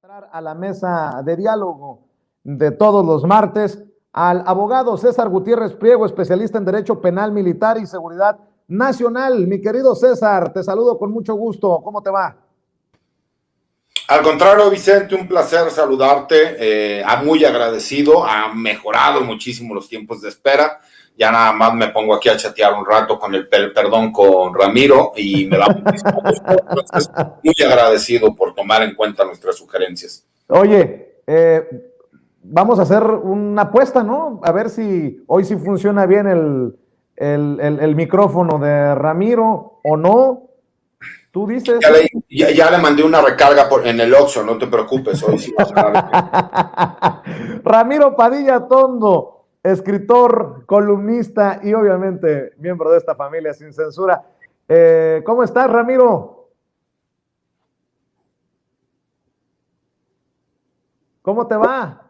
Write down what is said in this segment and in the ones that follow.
entrar a la mesa de diálogo de todos los martes al abogado César Gutiérrez Priego, especialista en Derecho Penal Militar y Seguridad Nacional. Mi querido César, te saludo con mucho gusto. ¿Cómo te va? Al contrario, Vicente, un placer saludarte, muy agradecido, ha mejorado muchísimo los tiempos de espera, ya nada más me pongo aquí a chatear un rato con con Ramiro y me da muchísimo gusto, entonces muy agradecido por tomar en cuenta nuestras sugerencias. Oye, vamos a hacer una apuesta, ¿no? A ver si hoy sí funciona bien el micrófono de Ramiro o no. Tú dices. Ya le mandé una recarga en el Oxxo, no te preocupes, hoy sí va a estar. Ramiro Padilla Tondo, escritor, columnista y obviamente miembro de esta familia sin censura. ¿Cómo estás, Ramiro? ¿Cómo te va?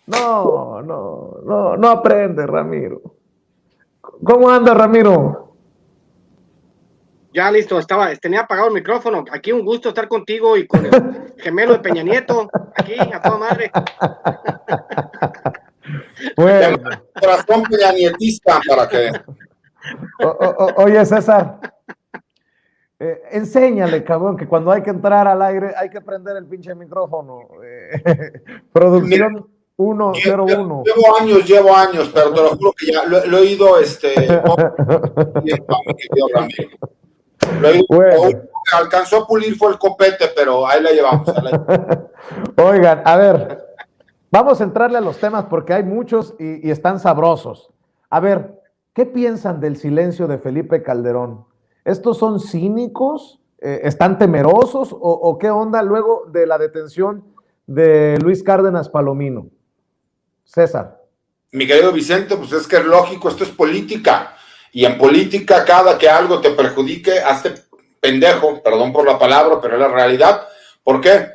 No aprende, Ramiro. ¿Cómo anda, Ramiro? Ya listo, tenía apagado el micrófono. Aquí un gusto estar contigo y con el gemelo de Peña Nieto, aquí a toda madre. Bueno. Corazón peñanietista para que. Oye, César, enséñale, cabrón, que cuando hay que entrar al aire hay que prender el pinche micrófono. Producción 101. Llevo años, pero te lo juro que ya lo he oído, Bueno. Alcanzó a pulir fue el copete, pero ahí la llevamos. Oigan, a ver, vamos a entrarle a los temas porque hay muchos y están sabrosos. A ver, ¿qué piensan del silencio de Felipe Calderón? ¿Estos son cínicos? ¿Están temerosos? ¿O qué onda luego de la detención de Luis Cárdenas Palomino? César. Mi querido Vicente, pues es que es lógico, esto es política. Y en política, cada que algo te perjudique, hazte pendejo, perdón por la palabra, pero es la realidad. ¿Por qué?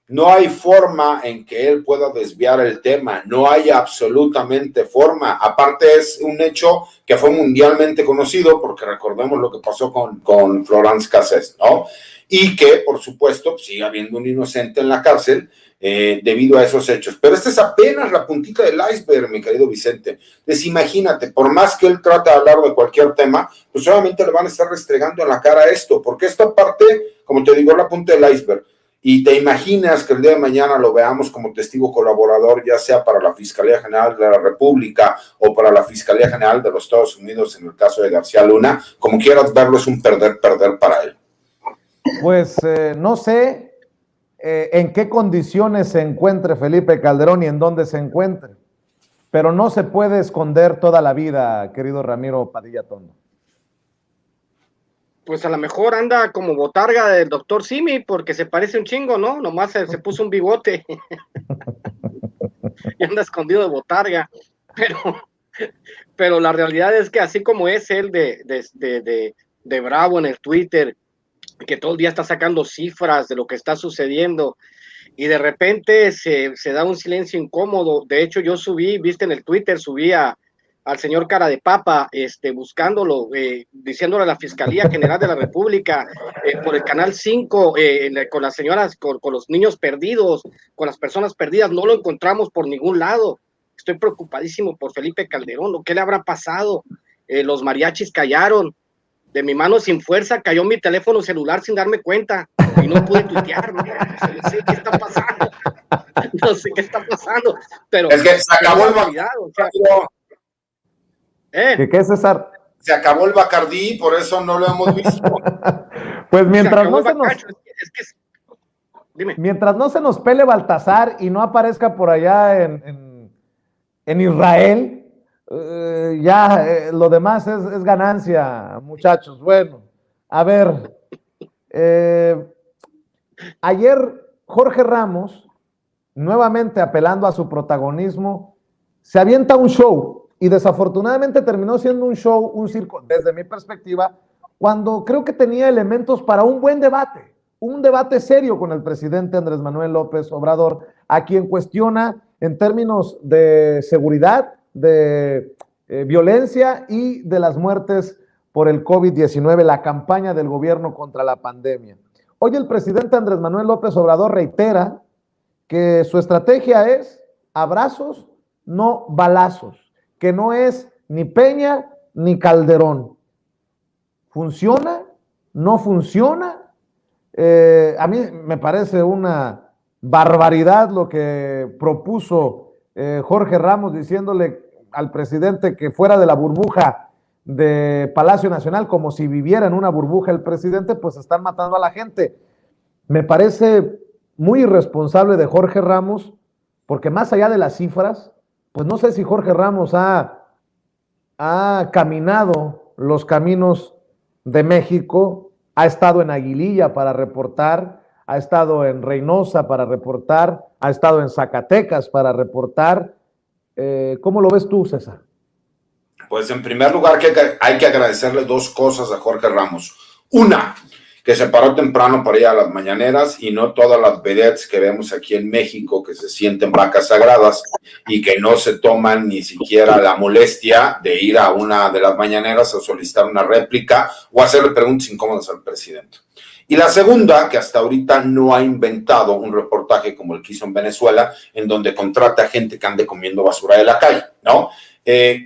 No hay forma en que él pueda desviar el tema, no hay absolutamente forma. Aparte es un hecho que fue mundialmente conocido, porque recordemos lo que pasó con Florence Cassés, ¿no? Y que, por supuesto, sigue habiendo un inocente en la cárcel, debido a esos hechos. Pero esta es apenas la puntita del iceberg, mi querido Vicente. Entonces imagínate, por más que él trate de hablar de cualquier tema, pues solamente le van a estar restregando en la cara esto, porque esta parte, como te digo, es la punta del iceberg. Y te imaginas que el día de mañana lo veamos como testigo colaborador, ya sea para la Fiscalía General de la República o para la Fiscalía General de los Estados Unidos en el caso de García Luna, como quieras verlo, es un perder para él. Pues no sé en qué condiciones se encuentre Felipe Calderón y en dónde se encuentre, pero no se puede esconder toda la vida, querido Ramiro Padilla Tondo. Pues a lo mejor anda como botarga del doctor Simi, porque se parece un chingo, ¿no? Nomás se puso un bigote y anda escondido de botarga, pero la realidad es que así como es él de bravo en el Twitter, que todo el día está sacando cifras de lo que está sucediendo y de repente se da un silencio incómodo. De hecho, yo viste en el Twitter, subí al señor Cara de Papa, buscándolo, diciéndole a la Fiscalía General de la República, por el Canal 5, con las señoras, con los niños perdidos, con las personas perdidas, no lo encontramos por ningún lado. Estoy preocupadísimo por Felipe Calderón, ¿qué le habrá pasado? Los mariachis callaron. De mi mano sin fuerza cayó mi teléfono celular sin darme cuenta y no pude tuitear, ¿no? No sé qué está pasando, no sé qué está pasando, pero es que se acabó el realidad, o sea, ¿Qué es, César? Se acabó el Bacardí, por eso no lo hemos visto. Pues mientras no se nos... Mientras no se nos pele Baltasar y no aparezca por allá en Israel, lo demás es ganancia, muchachos. Bueno, a ver, ayer Jorge Ramos, nuevamente apelando a su protagonismo, se avienta un show y desafortunadamente terminó siendo un show, un circo, desde mi perspectiva, cuando creo que tenía elementos para un buen debate, un debate serio con el presidente Andrés Manuel López Obrador, a quien cuestiona en términos de seguridad, de violencia y de las muertes por el COVID-19, la campaña del gobierno contra la pandemia. Hoy el presidente Andrés Manuel López Obrador reitera que su estrategia es abrazos, no balazos, que no es ni Peña ni Calderón. ¿Funciona? ¿No funciona? A mí me parece una barbaridad lo que propuso Jorge Ramos, diciéndole al presidente que fuera de la burbuja de Palacio Nacional, como si viviera en una burbuja el presidente, pues están matando a la gente. Me parece muy irresponsable de Jorge Ramos, porque más allá de las cifras, pues no sé si Jorge Ramos ha caminado los caminos de México, ha estado en Aguililla para reportar, ha estado en Reynosa para reportar, ha estado en Zacatecas para reportar. ¿Cómo lo ves tú, César? Pues en primer lugar hay que agradecerle dos cosas a Jorge Ramos. Una, que se paró temprano para ir a las mañaneras y no todas las vedettes que vemos aquí en México que se sienten vacas sagradas y que no se toman ni siquiera la molestia de ir a una de las mañaneras a solicitar una réplica o hacerle preguntas incómodas al presidente. Y la segunda, que hasta ahorita no ha inventado un reportaje como el que hizo en Venezuela, en donde contrata gente que ande comiendo basura de la calle, ¿no?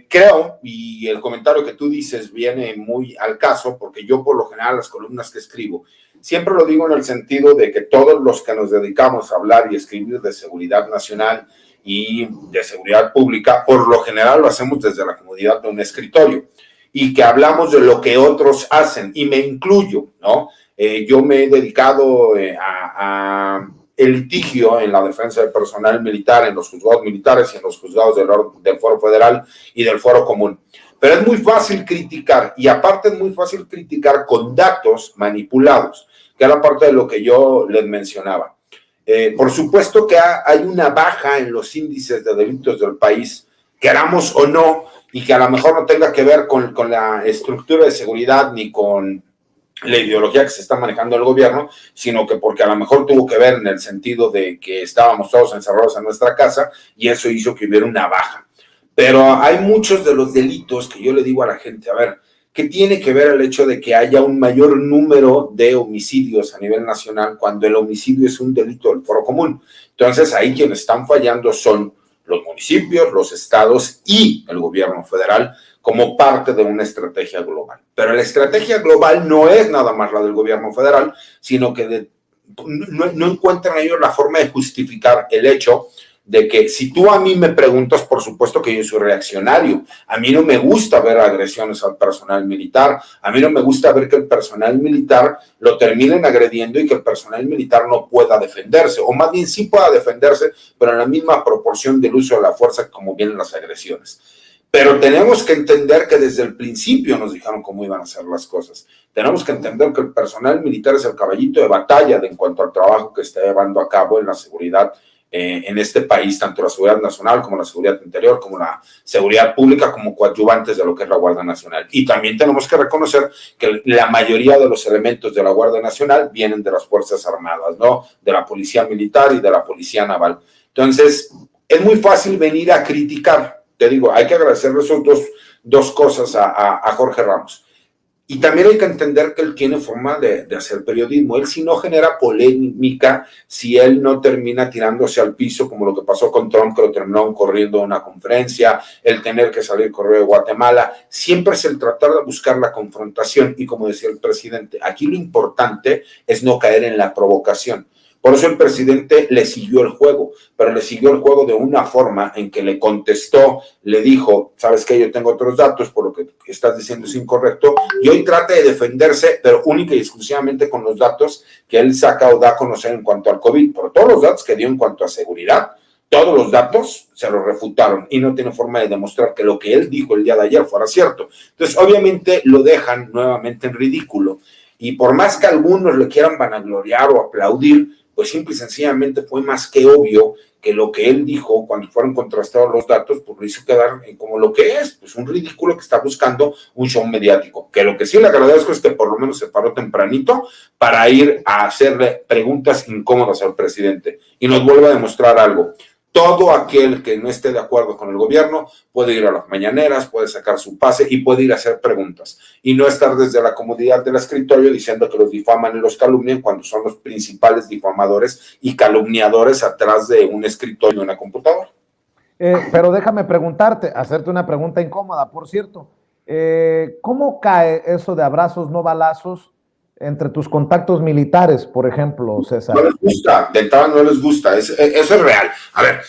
Creo, y el comentario que tú dices viene muy al caso, porque yo por lo general las columnas que escribo, siempre lo digo en el sentido de que todos los que nos dedicamos a hablar y escribir de seguridad nacional y de seguridad pública, por lo general lo hacemos desde la comodidad de un escritorio y que hablamos de lo que otros hacen, y me incluyo, ¿no? Yo me he dedicado a el litigio en la defensa del personal militar, en los juzgados militares y en los juzgados del Foro Federal y del Foro Común. Pero es muy fácil criticar, y aparte es muy fácil criticar con datos manipulados, que era parte de lo que yo les mencionaba. Por supuesto que hay una baja en los índices de delitos del país, queramos o no, y que a lo mejor no tenga que ver con la estructura de seguridad ni con la ideología que se está manejando el gobierno, sino que porque a lo mejor tuvo que ver en el sentido de que estábamos todos encerrados en nuestra casa y eso hizo que hubiera una baja. Pero hay muchos de los delitos que yo le digo a la gente, a ver, ¿qué tiene que ver el hecho de que haya un mayor número de homicidios a nivel nacional cuando el homicidio es un delito del Foro Común? Entonces ahí quienes están fallando son los municipios, los estados y el gobierno federal, como parte de una estrategia global. Pero la estrategia global no es nada más la del gobierno federal, sino que no encuentran ellos la forma de justificar el hecho de que si tú a mí me preguntas, por supuesto que yo soy reaccionario. A mí no me gusta ver agresiones al personal militar, a mí no me gusta ver que el personal militar lo terminen agrediendo y que el personal militar no pueda defenderse, o más bien sí pueda defenderse, pero en la misma proporción del uso de la fuerza como vienen las agresiones. Pero tenemos que entender que desde el principio nos dijeron cómo iban a hacer las cosas. Tenemos que entender que el personal militar es el caballito de batalla en cuanto al trabajo que está llevando a cabo en la seguridad en este país, tanto la seguridad nacional como la seguridad interior, como la seguridad pública, como coadyuvantes de lo que es la Guardia Nacional. Y también tenemos que reconocer que la mayoría de los elementos de la Guardia Nacional vienen de las Fuerzas Armadas, ¿no? De la Policía Militar y de la Policía Naval. Entonces, es muy fácil venir a criticar. Te digo, hay que agradecerle esas dos cosas a Jorge Ramos. Y también hay que entender que él tiene forma de hacer periodismo. Él si no genera polémica, si él no termina tirándose al piso, como lo que pasó con Trump, que lo terminaron corriendo a una conferencia, el tener que salir corriendo de Guatemala, siempre es el tratar de buscar la confrontación. Y como decía el presidente, aquí lo importante es no caer en la provocación. Por eso el presidente le siguió el juego, pero le siguió el juego de una forma en que le contestó, le dijo, ¿sabes qué? Yo tengo otros datos, por lo que estás diciendo es incorrecto, y hoy trata de defenderse, pero única y exclusivamente con los datos que él saca o da a conocer en cuanto al COVID, pero todos los datos que dio en cuanto a seguridad, todos los datos se los refutaron y no tiene forma de demostrar que lo que él dijo el día de ayer fuera cierto. Entonces, obviamente, lo dejan nuevamente en ridículo, y por más que algunos le quieran vanagloriar o aplaudir, pues simple y sencillamente fue más que obvio que lo que él dijo cuando fueron contrastados los datos, pues lo hizo quedar como lo que es, pues un ridículo que está buscando un show mediático, que lo que sí le agradezco es que por lo menos se paró tempranito para ir a hacerle preguntas incómodas al presidente, y nos vuelve a demostrar algo. todo aquel que no esté de acuerdo con el gobierno puede ir a las mañaneras, puede sacar su pase y puede ir a hacer preguntas y no estar desde la comodidad del escritorio diciendo que los difaman y los calumnian cuando son los principales difamadores y calumniadores atrás de un escritorio y una computadora. Pero déjame preguntarte, hacerte una pregunta incómoda, por cierto. ¿Cómo cae eso de abrazos no balazos entre tus contactos militares, por ejemplo, César? No les gusta, de entrada no les gusta, eso es real. A ver,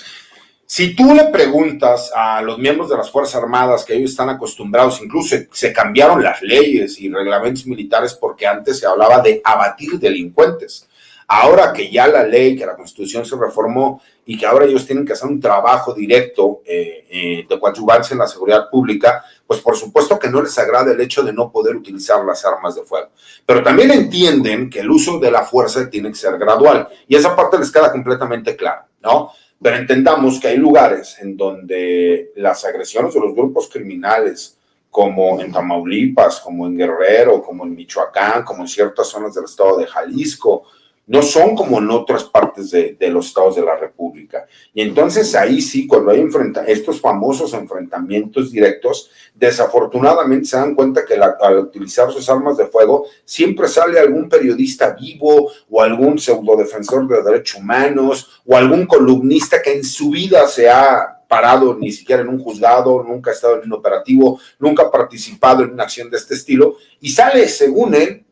si tú le preguntas a los miembros de las Fuerzas Armadas, que ellos están acostumbrados, incluso se cambiaron las leyes y reglamentos militares porque antes se hablaba de abatir delincuentes. Ahora que ya la ley, que la Constitución se reformó y que ahora ellos tienen que hacer un trabajo directo de coadyuvancia en la seguridad pública, pues por supuesto que no les agrada el hecho de no poder utilizar las armas de fuego. Pero también entienden que el uso de la fuerza tiene que ser gradual y esa parte les queda completamente clara, ¿no? Pero entendamos que hay lugares en donde las agresiones de los grupos criminales, como en Tamaulipas, como en Guerrero, como en Michoacán, como en ciertas zonas del estado de Jalisco, no son como en otras partes de los estados de la República. Y entonces ahí sí, cuando hay estos famosos enfrentamientos directos, desafortunadamente se dan cuenta que al utilizar sus armas de fuego, siempre sale algún periodista vivo o algún pseudodefensor de derechos humanos o algún columnista que en su vida se ha parado ni siquiera en un juzgado, nunca ha estado en un operativo, nunca ha participado en una acción de este estilo, y sale, según él,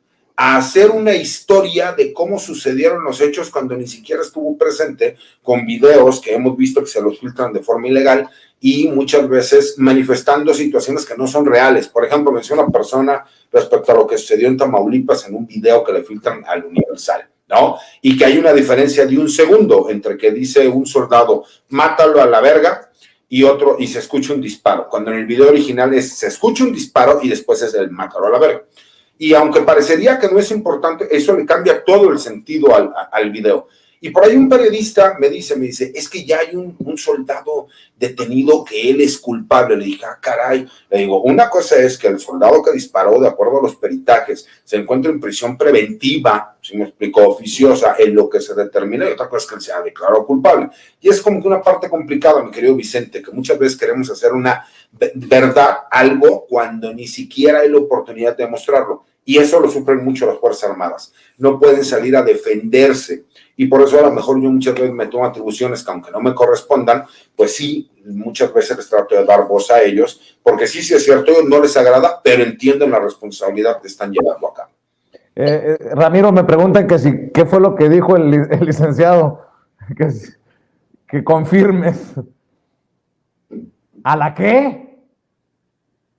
a hacer una historia de cómo sucedieron los hechos cuando ni siquiera estuvo presente, con videos que hemos visto que se los filtran de forma ilegal y muchas veces manifestando situaciones que no son reales. Por ejemplo, menciona una persona respecto a lo que sucedió en Tamaulipas en un video que le filtran al Universal, ¿no? Y que hay una diferencia de un segundo entre que dice un soldado, mátalo a la verga, y otro, y se escucha un disparo, cuando en el video original se escucha un disparo y después es el mátalo a la verga. Y aunque parecería que no es importante, eso le cambia todo el sentido al video. Y por ahí un periodista me dice, es que ya hay un soldado detenido que él es culpable. Le dije, caray. Le digo, una cosa es que el soldado que disparó, de acuerdo a los peritajes, se encuentra en prisión preventiva, si me explicó, oficiosa, en lo que se determina, y otra cosa es que él se ha declarado culpable. Y es como que una parte complicada, mi querido Vicente, que muchas veces queremos hacer una verdad, algo, cuando ni siquiera hay la oportunidad de demostrarlo. Y eso lo sufren mucho las Fuerzas Armadas. No pueden salir a defenderse. Y por eso a lo mejor yo muchas veces me tomo atribuciones que aunque no me correspondan, pues sí, muchas veces les trato de dar voz a ellos, porque sí es cierto, no les agrada, pero entienden la responsabilidad que están llevando a cabo. Ramiro, me preguntan qué fue lo que dijo el licenciado, que confirmes. ¿A la qué?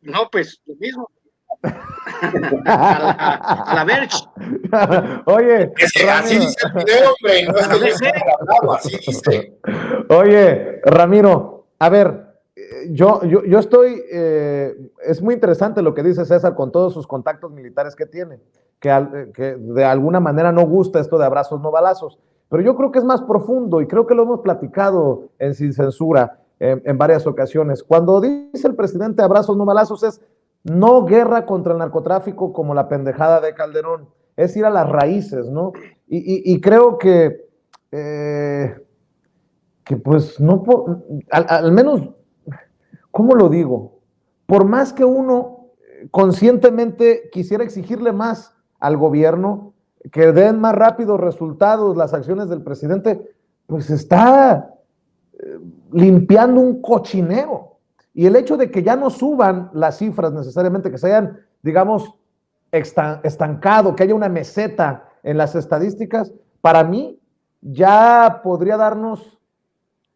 No, pues lo mismo. a la Verge. Oye, es que así dice el video, hombre, no es que yo sea grabado, así dice. Oye, Ramiro, a ver, yo estoy, es muy interesante lo que dice César con todos sus contactos militares que tiene, que de alguna manera no gusta esto de abrazos no balazos, pero yo creo que es más profundo y creo que lo hemos platicado en Sin Censura en varias ocasiones. Cuando dice el presidente abrazos no balazos es no guerra contra el narcotráfico como la pendejada de Calderón, es ir a las raíces, ¿no? Y creo que pues no, al menos, ¿cómo lo digo? Por más que uno conscientemente quisiera exigirle más al gobierno, que den más rápidos resultados las acciones del presidente, pues está limpiando un cochinero. Y el hecho de que ya no suban las cifras necesariamente, que se hayan, digamos, estancado, que haya una meseta en las estadísticas, para mí ya podría darnos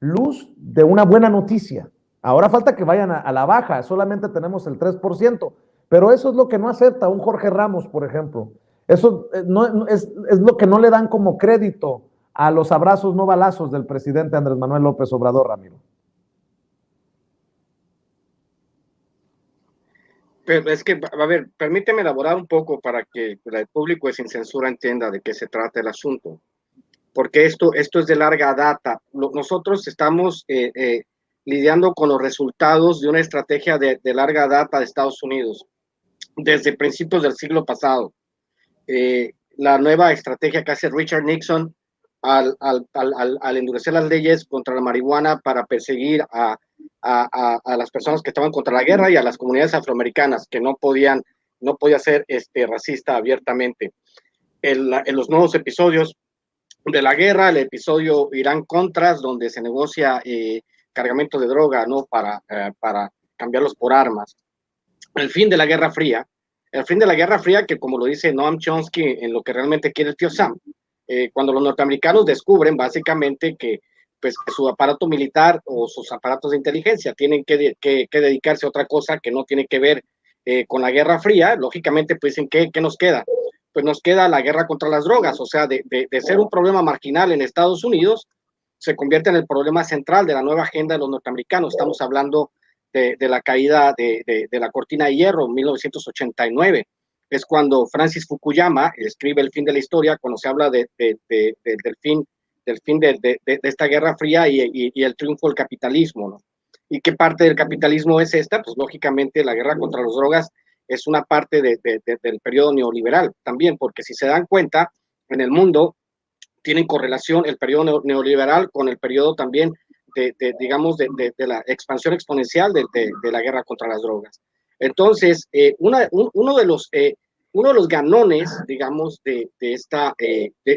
luz de una buena noticia. Ahora falta que vayan a la baja, solamente tenemos el 3%, pero eso es lo que no acepta un Jorge Ramos, por ejemplo. Eso no, es lo que no le dan como crédito a los abrazos no balazos del presidente Andrés Manuel López Obrador, Ramiro. Pero es que, a ver, permíteme elaborar un poco para que el público de Sin Censura entienda de qué se trata el asunto. Porque esto es de larga data. Nosotros estamos lidiando con los resultados de una estrategia de larga data de Estados Unidos, desde principios del siglo pasado. La nueva estrategia que hace Richard Nixon al endurecer las leyes contra la marihuana para perseguir a las personas que estaban contra la guerra y a las comunidades afroamericanas que no podía ser racista abiertamente. En los nuevos episodios de la guerra, el episodio Irán-Contras, donde se negocia cargamento de droga, ¿no? Para cambiarlos por armas. El fin de la Guerra Fría. El fin de la Guerra Fría, que como lo dice Noam Chomsky en lo que realmente quiere el tío Sam, cuando los norteamericanos descubren básicamente que pues, su aparato militar o sus aparatos de inteligencia tienen que dedicarse a otra cosa que no tiene que ver con la Guerra Fría, lógicamente pues dicen, ¿qué nos queda? Pues nos queda la guerra contra las drogas, o sea, de ser un problema marginal en Estados Unidos, se convierte en el problema central de la nueva agenda de los norteamericanos. Estamos hablando de la caída de la cortina de hierro en 1989. Es cuando Francis Fukuyama escribe El fin de la historia, cuando se habla del fin de esta Guerra Fría y el triunfo del capitalismo, ¿no? ¿Y qué parte del capitalismo es esta? Pues lógicamente la guerra contra las drogas es una parte del periodo neoliberal también, porque si se dan cuenta, en el mundo tienen correlación el periodo neoliberal con el periodo también digamos, de la expansión exponencial de la guerra contra las drogas. Entonces, uno de los ganones, digamos, de esta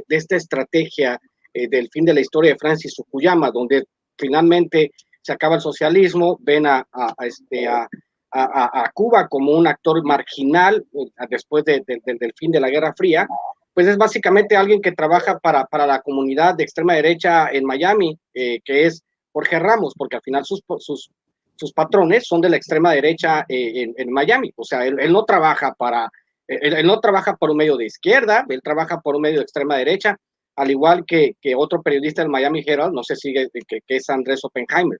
estrategia del fin de la historia de Francis Fukuyama, donde finalmente se acaba el socialismo, ven a Cuba como un actor marginal después del fin de la Guerra Fría, pues es básicamente alguien que trabaja para la comunidad de extrema derecha en Miami, que es Jorge Ramos, porque al final sus patrones son de la extrema derecha en Miami. O sea, él no trabaja él no trabaja por un medio de izquierda, él trabaja por un medio de extrema derecha, al igual que otro periodista del Miami Herald, no sé si que es Andrés Oppenheimer.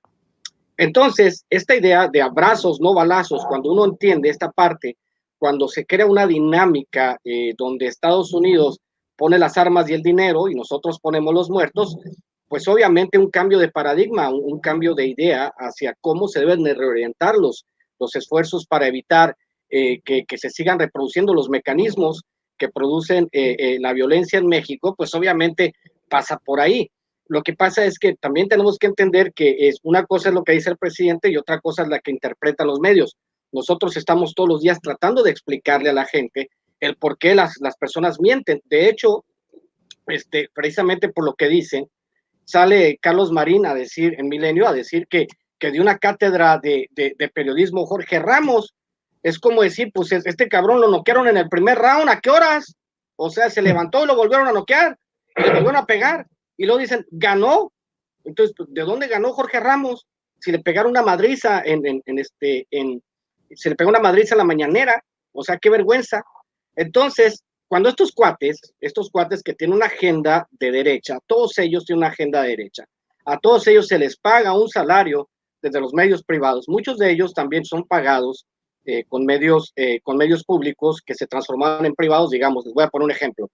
Entonces, esta idea de abrazos, no balazos, cuando uno entiende esta parte, cuando se crea una dinámica donde Estados Unidos pone las armas y el dinero y nosotros ponemos los muertos, pues obviamente un cambio de paradigma, un cambio de idea hacia cómo se deben de reorientar los esfuerzos para evitar que se sigan reproduciendo los mecanismos que producen la violencia en México, pues obviamente pasa por ahí. Lo que pasa es que también tenemos que entender que una cosa es lo que dice el presidente y otra cosa es la que interpretan los medios. Nosotros estamos todos los días tratando de explicarle a la gente el por qué las personas mienten. De hecho, precisamente por lo que dicen, sale Carlos Marín a decir en Milenio, a decir que dio una cátedra de periodismo Jorge Ramos. Es como decir, pues este cabrón lo noquearon en el primer round, ¿a qué horas? O sea, se levantó y lo volvieron a noquear, y le volvieron a pegar, y luego dicen, ganó. Entonces, ¿de dónde ganó Jorge Ramos? Si le pegaron una madriza se le pegó una madriza en la mañanera, o sea, qué vergüenza. Entonces, cuando estos cuates que tienen una agenda de derecha, todos ellos tienen una agenda de derecha, a todos ellos se les paga un salario desde los medios privados, muchos de ellos también son pagados con medios públicos que se transformaron en privados, digamos, les voy a poner un ejemplo.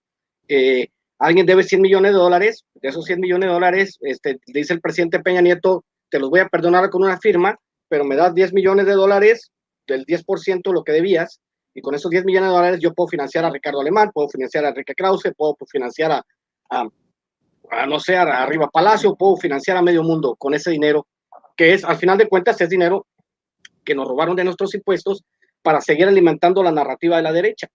Alguien debe $100 millones, de esos $100 millones, dice el presidente Peña Nieto, te los voy a perdonar con una firma, pero me das $10 millones, del 10% de lo que debías, y con esos $10 millones yo puedo financiar a Ricardo Alemán, puedo financiar a Enrique Krause, puedo financiar no sé, a Riva Palacio, puedo financiar a medio mundo con ese dinero, que es, al final de cuentas, es dinero que nos robaron de nuestros impuestos para seguir alimentando la narrativa de la derecha.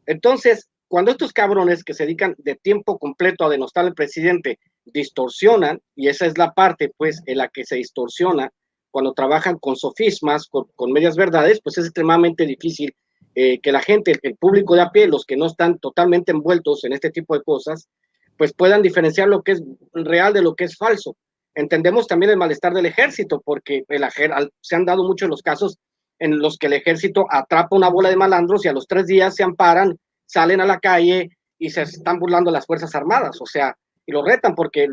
Entonces, cuando estos cabrones que se dedican de tiempo completo a denostar al presidente distorsionan, y esa es la parte, pues, en la que se distorsiona, cuando trabajan con sofismas, con medias verdades, pues es extremadamente difícil que la gente, el público de a pie, los que no están totalmente envueltos en este tipo de cosas, pues puedan diferenciar lo que es real de lo que es falso. Entendemos también el malestar del ejército, porque se han dado muchos los casos en los que el ejército atrapa una bola de malandros y a los 3 días se amparan, salen a la calle y se están burlando las Fuerzas Armadas, o sea, y lo retan porque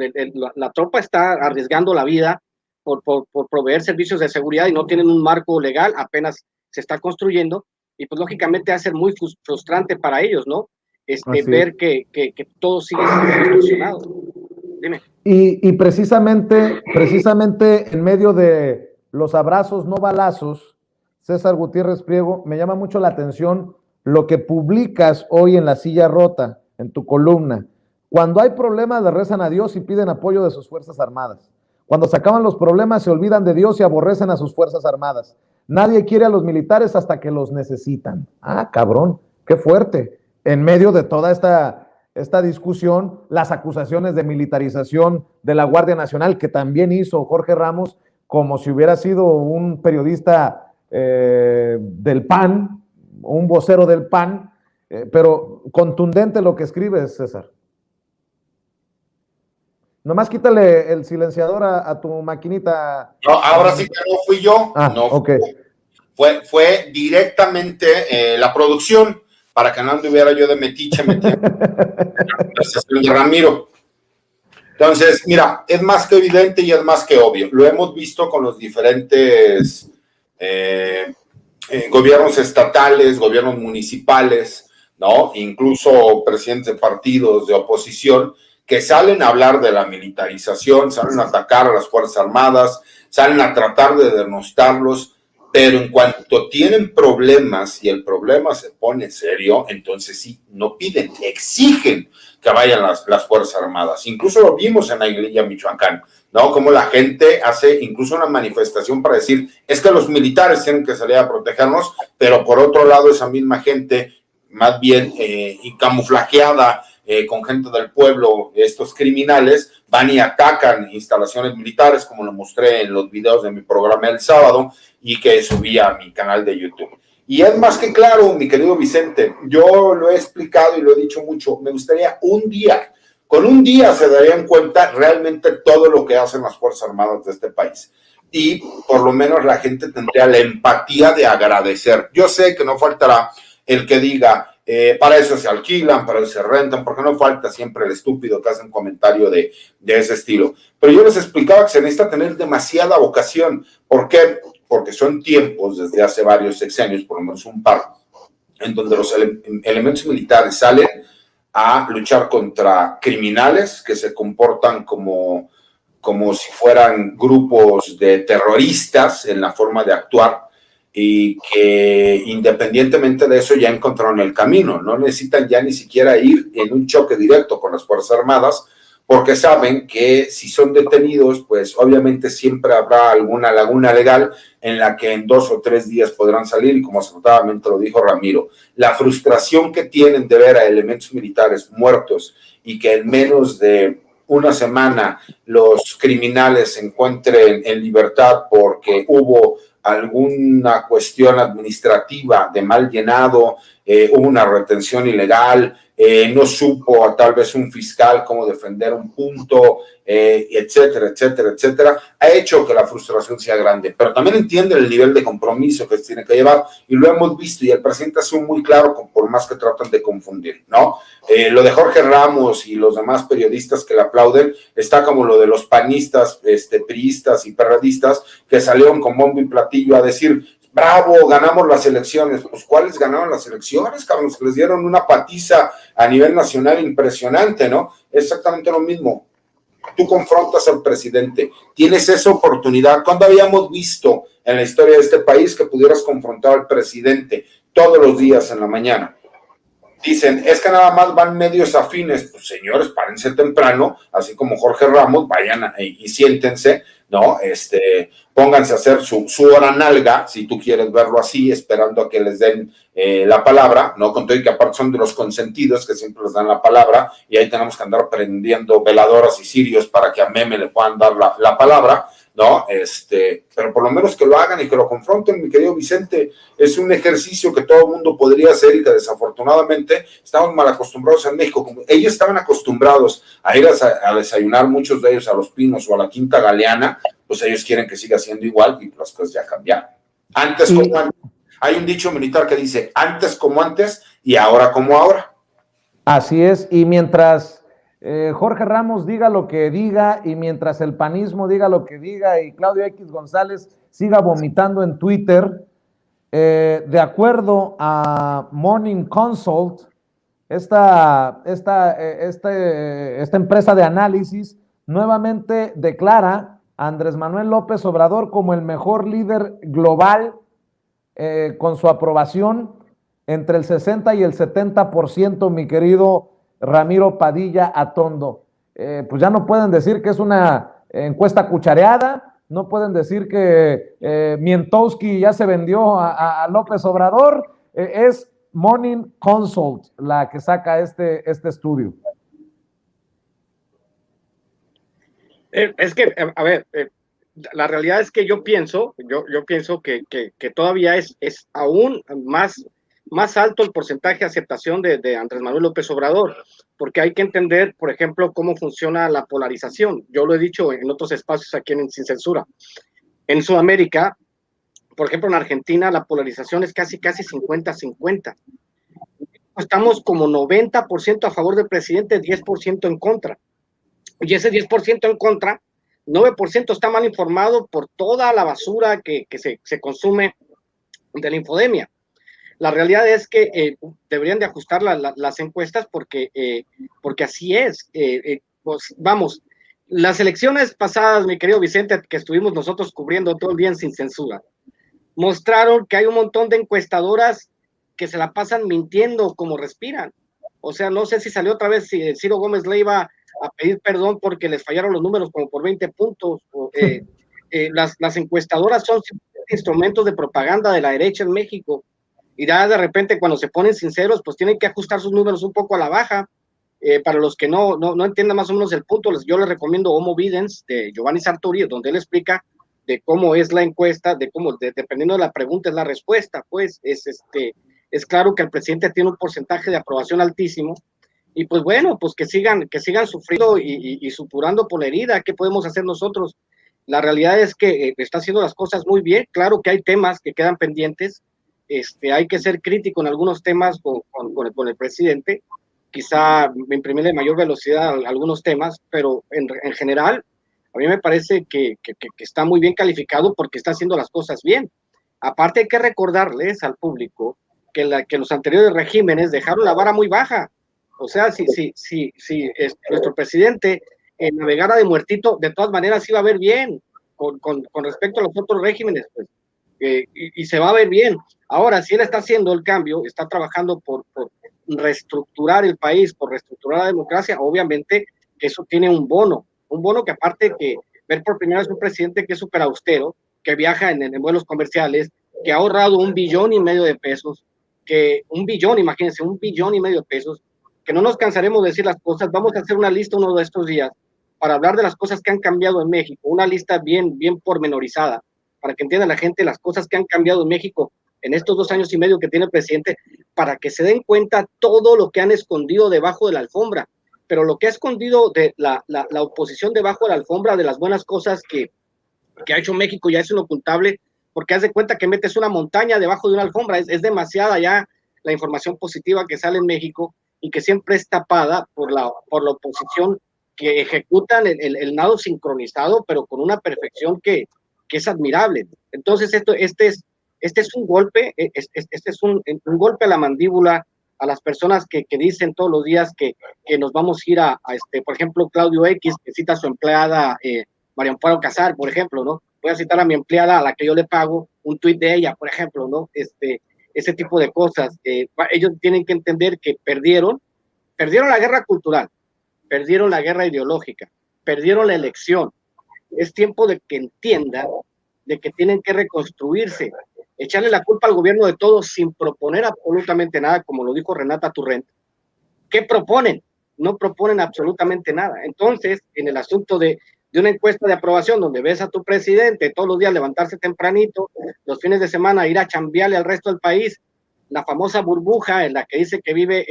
la tropa está arriesgando la vida por proveer servicios de seguridad y no tienen un marco legal, apenas se está construyendo, y pues lógicamente va a ser muy frustrante para ellos, ¿no? Ver que todo sigue siendo distorsionado. Dime. Y precisamente en medio de los abrazos no balazos, César Gutiérrez Priego, me llama mucho la atención lo que publicas hoy en La Silla Rota, en tu columna, Cuando hay problemas le rezan a Dios y piden apoyo de sus Fuerzas Armadas. Cuando se acaban los problemas se olvidan de Dios y aborrecen a sus Fuerzas Armadas. Nadie quiere a los militares hasta que los necesitan. Ah, cabrón, qué fuerte. En medio de toda esta discusión, las acusaciones de militarización de la Guardia Nacional, que también hizo Jorge Ramos, como si hubiera sido un periodista del PAN, un vocero del PAN, pero contundente lo que escribe, César. Nomás quítale el silenciador a tu maquinita. No, ahora sí que no fui yo. Ah, no, ok. Fue directamente la producción, para que no anduviera yo de metiche metiendo la conversación de Ramiro. Entonces, mira, es más que evidente y es más que obvio. Lo hemos visto con los diferentes gobiernos estatales, gobiernos municipales, ¿no? Incluso presidentes de partidos de oposición que salen a hablar de la militarización, salen a atacar a las Fuerzas Armadas, salen a tratar de denostarlos, pero en cuanto tienen problemas y el problema se pone serio, entonces sí, no piden, exigen que vayan las Fuerzas Armadas. Incluso lo vimos en Aguililla, Michoacán, ¿no? Como la gente hace incluso una manifestación para decir, es que los militares tienen que salir a protegernos, pero por otro lado esa misma gente, más bien camuflajeada, con gente del pueblo, estos criminales, van y atacan instalaciones militares, como lo mostré en los videos de mi programa el sábado, y que subí a mi canal de YouTube. Y es más que claro, mi querido Vicente, yo lo he explicado y lo he dicho mucho, me gustaría con un día se darían cuenta realmente todo lo que hacen las Fuerzas Armadas de este país. Y por lo menos la gente tendría la empatía de agradecer. Yo sé que no faltará el que diga, para eso se alquilan, para eso se rentan, porque no falta siempre el estúpido que hace un comentario de ese estilo. Pero yo les explicaba que se necesita tener demasiada vocación. ¿Por qué? Porque son tiempos, desde hace varios sexenios, por lo menos un par, en donde los elementos militares salen a luchar contra criminales que se comportan como si fueran grupos de terroristas en la forma de actuar, y que independientemente de eso ya encontraron el camino, no necesitan ya ni siquiera ir en un choque directo con las Fuerzas Armadas, porque saben que si son detenidos, pues obviamente siempre habrá alguna laguna legal en la que en 2 o 3 días podrán salir, y como acertadamente lo dijo Ramiro, la frustración que tienen de ver a elementos militares muertos y que en menos de una semana los criminales se encuentren en libertad porque hubo alguna cuestión administrativa de mal llenado, hubo una retención ilegal, no supo a tal vez un fiscal cómo defender un punto, etcétera, etcétera, etcétera, ha hecho que la frustración sea grande, pero también entiende el nivel de compromiso que se tiene que llevar, y lo hemos visto, y el presidente ha sido muy claro, por más que tratan de confundir, ¿no? Lo de Jorge Ramos y los demás periodistas que le aplauden está como lo de los panistas, priistas y perredistas que salieron con bombo y platillo a decir, bravo, ganamos las elecciones. Pues, ¿cuáles ganaron las elecciones, cabrón? Les dieron una patiza a nivel nacional impresionante, ¿no? Exactamente lo mismo. Tú confrontas al presidente, tienes esa oportunidad. ¿Cuándo habíamos visto en la historia de este país que pudieras confrontar al presidente todos los días en la mañana? Dicen, es que nada más van medios afines. Pues señores, párense temprano, así como Jorge Ramos, vayan y siéntense, ¿no? Pónganse a hacer su hora nalga, si tú quieres verlo así, esperando a que les den la palabra, ¿no? Con todo y que aparte son de los consentidos que siempre les dan la palabra, y ahí tenemos que andar prendiendo veladoras y cirios para que a Meme le puedan dar la palabra, ¿no? Pero por lo menos que lo hagan y que lo confronten, mi querido Vicente. Es un ejercicio que todo el mundo podría hacer y que desafortunadamente estamos mal acostumbrados en México. Como ellos estaban acostumbrados a ir a desayunar, muchos de ellos a Los Pinos o a la Quinta Galeana, pues ellos quieren que siga siendo igual, y las cosas ya cambiaron. Antes como antes. Hay un dicho militar que dice, antes como antes y ahora como ahora. Así es, y mientras Jorge Ramos diga lo que diga, y mientras el panismo diga lo que diga, y Claudio X González siga vomitando en Twitter, de acuerdo a Morning Consult, esta empresa de análisis nuevamente declara a Andrés Manuel López Obrador como el mejor líder global, con su aprobación entre el 60 y el 70%, mi querido Ramiro Padilla Atondo. Pues ya no pueden decir que es una encuesta cuchareada, no pueden decir que Mientowski ya se vendió a López Obrador, es Morning Consult la que saca este estudio. Es que, a ver, la realidad es que yo pienso que todavía es aún más alto el porcentaje de aceptación de Andrés Manuel López Obrador, porque hay que entender, por ejemplo, cómo funciona la polarización. Yo lo he dicho en otros espacios aquí en Sin Censura. En Sudamérica, por ejemplo, en Argentina, la polarización es casi 50-50. Estamos como 90% a favor del presidente, 10% en contra. Y ese 10% en contra, 9% está mal informado por toda la basura que se consume de la infodemia. La realidad es que deberían de ajustar las encuestas porque así es. Pues, vamos, las elecciones pasadas, mi querido Vicente, que estuvimos nosotros cubriendo todo el día en Sin Censura, mostraron que hay un montón de encuestadoras que se la pasan mintiendo como respiran. O sea, no sé si salió otra vez Ciro Gómez Leiva a pedir perdón porque les fallaron los números como por 20 puntos. Las encuestadoras son instrumentos de propaganda de la derecha en México. Y ya de repente cuando se ponen sinceros, pues tienen que ajustar sus números un poco a la baja. Para los que no entiendan más o menos el punto, yo les recomiendo Homo Videns de Giovanni Sartori, donde él explica de cómo es la encuesta, dependiendo de la pregunta es la respuesta. Pues es claro que el presidente tiene un porcentaje de aprobación altísimo, y pues bueno, pues que sigan sufriendo y supurando por la herida. ¿Qué podemos hacer nosotros? La realidad es que está haciendo las cosas muy bien. Claro que hay temas que quedan pendientes. Hay que ser crítico en algunos temas con el presidente, quizá imprimirle mayor velocidad a algunos temas, pero en general a mí me parece que está muy bien calificado porque está haciendo las cosas bien. Aparte hay que recordarles al público que los anteriores regímenes dejaron la vara muy baja. O sea, si nuestro presidente navegara de muertito, de todas maneras iba a ver bien con respecto a los otros regímenes, pues, y se va a ver bien. Ahora, si él está haciendo el cambio, está trabajando por reestructurar el país, por reestructurar la democracia, obviamente que eso tiene un bono que aparte que ver por primera vez un presidente que es súper austero, que viaja en vuelos comerciales, que ha ahorrado $1,5 billion de pesos, imagínense, $1,5 billion de pesos, que no nos cansaremos de decir las cosas. Vamos a hacer una lista uno de estos días para hablar de las cosas que han cambiado en México, una lista bien pormenorizada, para que entienda la gente las cosas que han cambiado en México en estos 2 años y medio que tiene el presidente, para que se den cuenta todo lo que han escondido debajo de la alfombra. Pero lo que ha escondido de la oposición debajo de la alfombra, de las buenas cosas que ha hecho México, ya es inocultable, porque haz de cuenta que metes una montaña debajo de una alfombra. Es demasiada ya la información positiva que sale en México y que siempre es tapada por la oposición, que ejecutan el nado sincronizado, pero con una perfección que es admirable. Entonces, este es un golpe, este es un golpe a la mandíbula a las personas que dicen todos los días que nos vamos a ir por ejemplo, Claudio X, que cita a su empleada María Amparo Casar, por ejemplo, ¿no? Voy a citar a mi empleada a la que yo le pago un tuit de ella, por ejemplo, ¿no? Ese tipo de cosas. Ellos tienen que entender que perdieron la guerra cultural, perdieron la guerra ideológica, perdieron la elección. Es tiempo de que entiendan de que tienen que reconstruirse, echarle la culpa al gobierno de todo sin proponer absolutamente nada, como lo dijo Renata Turrent. ¿Qué proponen? No proponen absolutamente nada. Entonces, en el asunto de una encuesta de aprobación donde ves a tu presidente todos los días levantarse tempranito, los fines de semana ir a chambearle al resto del país, la famosa burbuja en la que dice que vive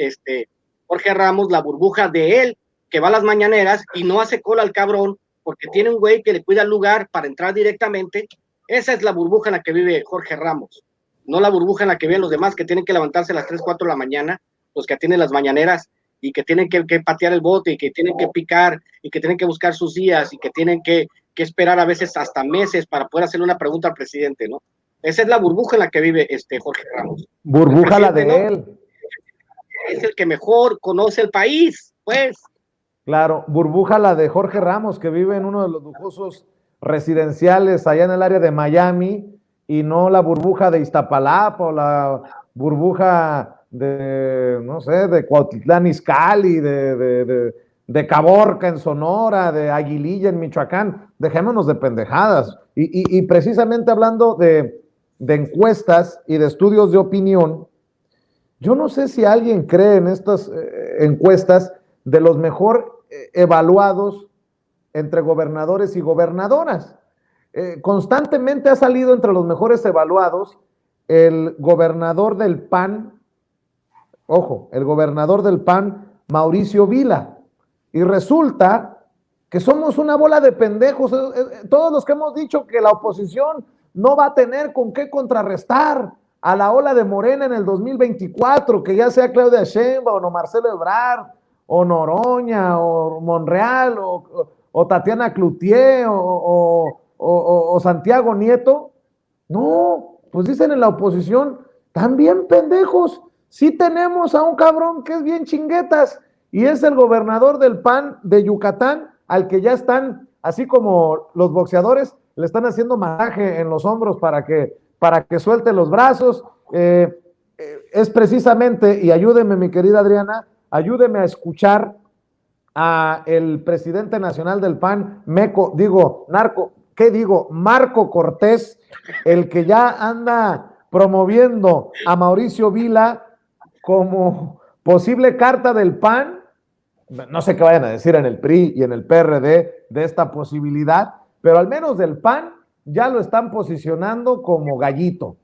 Jorge Ramos, la burbuja de él, que va a las mañaneras y no hace cola al cabrón porque tiene un güey que le cuida el lugar para entrar directamente. Esa es la burbuja en la que vive Jorge Ramos, no la burbuja en la que viven los demás que tienen que levantarse a las 3, 4 de la mañana, los que atienden las mañaneras y que tienen que patear el bote y que tienen que picar y que tienen que buscar sus días y que tienen que esperar a veces hasta meses para poder hacerle una pregunta al presidente, ¿no? Esa es la burbuja en la que vive Jorge Ramos. Burbuja la de él. Es el que mejor conoce el país, pues. Claro, burbuja la de Jorge Ramos, que vive en uno de los lujosos residenciales allá en el área de Miami, y no la burbuja de Iztapalapa o la burbuja no sé, de Cuautitlán Izcalli, de Caborca en Sonora, de Aguililla en Michoacán. Dejémonos de pendejadas. Y precisamente hablando de encuestas y de estudios de opinión, yo no sé si alguien cree en estas encuestas de los mejor evaluados entre gobernadores y gobernadoras. Constantemente ha salido entre los mejores evaluados el gobernador del PAN, ojo, el gobernador del PAN, Mauricio Vila, y resulta que somos una bola de pendejos, todos los que hemos dicho que la oposición no va a tener con qué contrarrestar a la ola de Morena en el 2024, que ya sea Claudia Sheinbaum o Marcelo Ebrard, o Noroña, o Monreal, o Tatiana Cloutier, o Santiago Nieto. No, pues dicen en la oposición, también pendejos, sí tenemos a un cabrón que es bien chinguetas, y es el gobernador del PAN de Yucatán, al que ya están, así como los boxeadores, le están haciendo masaje en los hombros para que suelte los brazos. Es precisamente, y ayúdeme mi querida Adriana, ayúdeme a escuchar a el presidente nacional del PAN, Marco Cortés, el que ya anda promoviendo a Mauricio Vila como posible carta del PAN. No sé qué vayan a decir en el PRI y en el PRD de esta posibilidad, pero al menos del PAN ya lo están posicionando como gallito,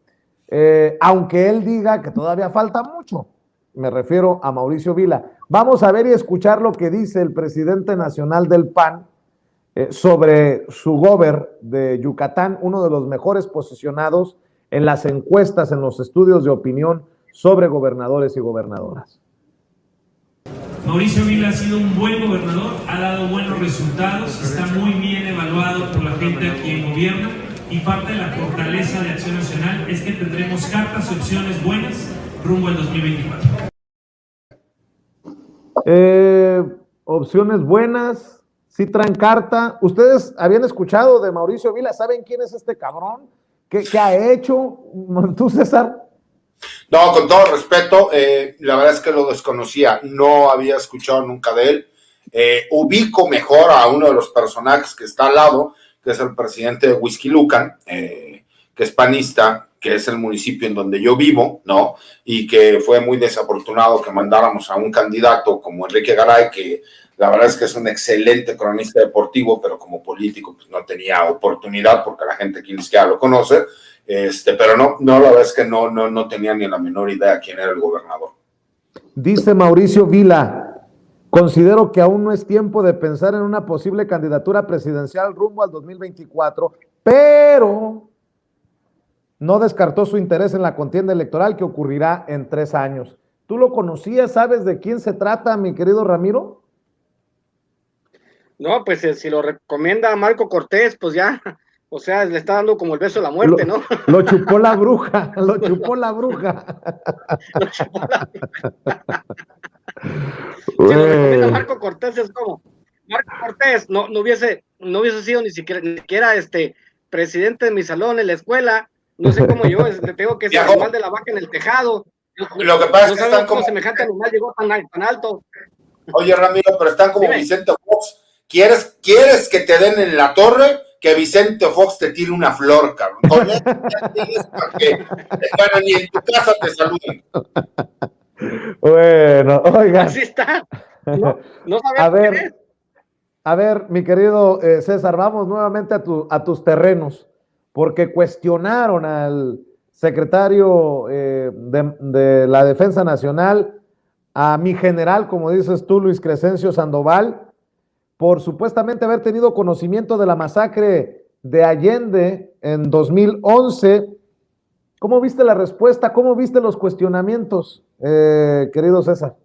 aunque él diga que todavía falta mucho. Me refiero a Mauricio Vila. Vamos a ver y escuchar lo que dice el presidente nacional del PAN sobre su gober de Yucatán, uno de los mejores posicionados en las encuestas, en los estudios de opinión sobre gobernadores y gobernadoras. Mauricio Vila ha sido un buen gobernador, ha dado buenos resultados, está muy bien evaluado por la gente a quien gobierna, y parte de la fortaleza de Acción Nacional es que tendremos cartas y opciones buenas rumbo al 2024. Opciones buenas, sí traen carta. ¿Ustedes habían escuchado de Mauricio Vila? ¿Saben quién es este cabrón? ¿Qué ha hecho? ¿Tú, César? No, con todo respeto, la verdad es que lo desconocía, no había escuchado nunca de él. Ubico mejor a uno de los personajes que está al lado, que es el presidente de Whisky Lucan, que es panista, que es el municipio en donde yo vivo, ¿no? Y que fue muy desafortunado que mandáramos a un candidato como Enrique Garay, que la verdad es que es un excelente cronista deportivo, pero como político pues no tenía oportunidad porque la gente aquí ni siquiera lo conoce. Pero no, la verdad es que no tenía ni la menor idea quién era el gobernador. Dice Mauricio Vila, considero que aún no es tiempo de pensar en una posible candidatura presidencial rumbo al 2024, pero no descartó su interés en la contienda electoral que ocurrirá en 3 años. ¿Tú lo conocías? ¿Sabes de quién se trata, mi querido Ramiro? No, pues si lo recomienda a Marco Cortés, pues ya, o sea, le está dando como el beso de la muerte, ¿no? Lo chupó la bruja, lo chupó la bruja. Lo chupó la bruja. Si lo recomienda Marco Cortés, es como, Marco Cortés no hubiese sido ni siquiera presidente de mi salón en la escuela, no sé cómo yo, le tengo que ser el animal de la vaca en el tejado. Lo que pasa es que están como semejante animal llegó tan alto. Oye, Ramiro, pero están como Dime. Vicente Fox. ¿Quieres que te den en la torre? Que Vicente Fox te tire una flor, cabrón. Con eso ya tienes para que, bueno, ni en tu casa te saluden. Bueno, oigan. Así está. No a ver, mi querido César, vamos nuevamente a tus terrenos, porque cuestionaron al secretario de la Defensa Nacional, a mi general, como dices tú, Luis Crescencio Sandoval, por supuestamente haber tenido conocimiento de la masacre de Allende en 2011. ¿Cómo viste la respuesta? ¿Cómo viste los cuestionamientos, querido César?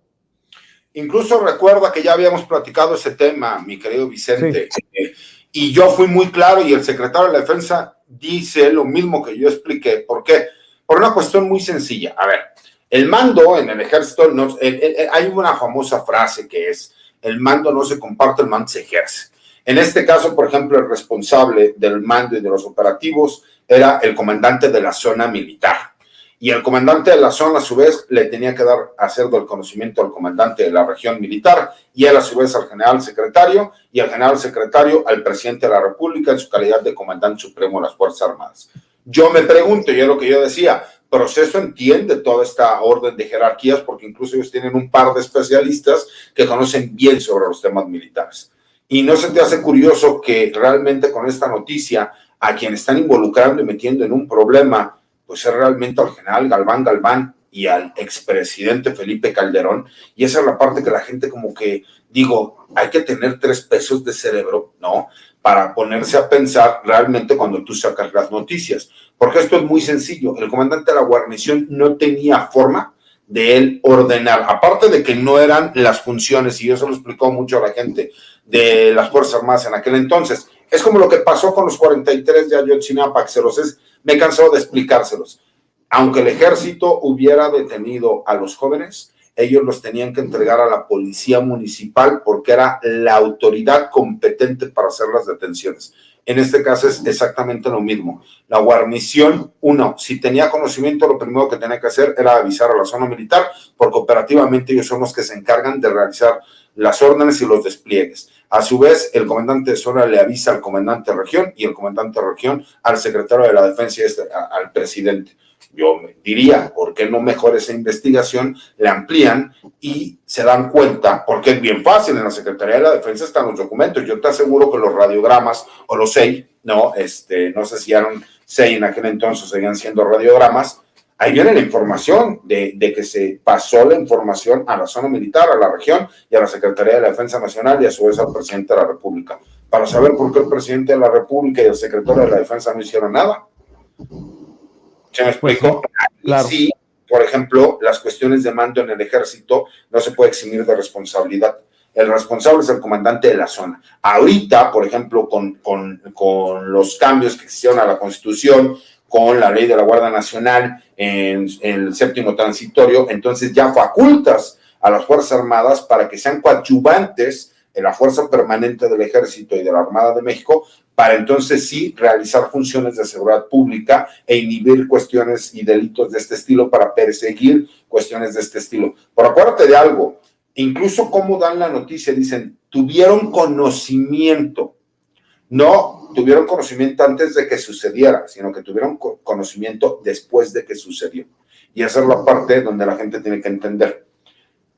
Incluso recuerda que ya habíamos platicado ese tema, mi querido Vicente, sí. Y yo fui muy claro y el secretario de la Defensa dice lo mismo que yo expliqué. ¿Por qué? Por una cuestión muy sencilla. A ver, el mando en el ejército, hay una famosa frase que es: el mando no se comparte, el mando se ejerce. En este caso, por ejemplo, el responsable del mando y de los operativos era el comandante de la zona militar. Y el comandante de la zona, a su vez, le tenía que hacer del conocimiento al comandante de la región militar, y él, a su vez, al general secretario, y el general secretario al presidente de la República en su calidad de comandante supremo de las Fuerzas Armadas. Yo me pregunto, y es lo que yo decía, Proceso entiende toda esta orden de jerarquías, porque incluso ellos tienen un par de especialistas que conocen bien sobre los temas militares. Y no se te hace curioso que realmente con esta noticia, a quien están involucrando y metiendo en un problema, pues es realmente al general Galván y al expresidente Felipe Calderón. Y esa es la parte que la gente como que, digo, hay que tener 3 pesos de cerebro, ¿no?, para ponerse a pensar realmente cuando tú sacas las noticias. Porque esto es muy sencillo. El comandante de la guarnición no tenía forma de él ordenar, aparte de que no eran las funciones, y eso lo explicó mucho a la gente de las Fuerzas Armadas en aquel entonces. Es como lo que pasó con los 43 de Ayotzinapa, que me he cansado de explicárselos. Aunque el ejército hubiera detenido a los jóvenes, ellos los tenían que entregar a la policía municipal porque era la autoridad competente para hacer las detenciones. En este caso es exactamente lo mismo. La guarnición, si tenía conocimiento, lo primero que tenía que hacer era avisar a la zona militar, porque operativamente ellos son los que se encargan de realizar las órdenes y los despliegues. A su vez, el comandante de zona le avisa al comandante de región, y el comandante de región al secretario de la defensa y al presidente. Yo diría, ¿por qué no mejor esa investigación la amplían y se dan cuenta? Porque es bien fácil, en la Secretaría de la Defensa están los documentos. Yo te aseguro que los radiogramas, o los SEI, no sé si eran SEI en aquel entonces, seguían siendo radiogramas, ahí viene la información de que se pasó la información a la zona militar, a la región y a la Secretaría de la Defensa Nacional, y a su vez al presidente de la República, para saber por qué el presidente de la República y el secretario de la Defensa no hicieron nada. ¿Se me explico? Claro. Sí, por ejemplo, las cuestiones de mando en el ejército no se puede eximir de responsabilidad. El responsable es el comandante de la zona. Ahorita, por ejemplo, con los cambios que hicieron a la Constitución, con la ley de la Guardia Nacional en el 7º transitorio, entonces ya facultas a las Fuerzas Armadas para que sean coadyuvantes en la fuerza permanente del Ejército y de la Armada de México, para entonces sí realizar funciones de seguridad pública e inhibir cuestiones y delitos de este estilo, para perseguir cuestiones de este estilo. Pero acuérdate de algo, incluso como dan la noticia, dicen, tuvieron conocimiento, no tuvieron conocimiento antes de que sucediera, sino que tuvieron conocimiento después de que sucedió. Y esa es la parte donde la gente tiene que entender.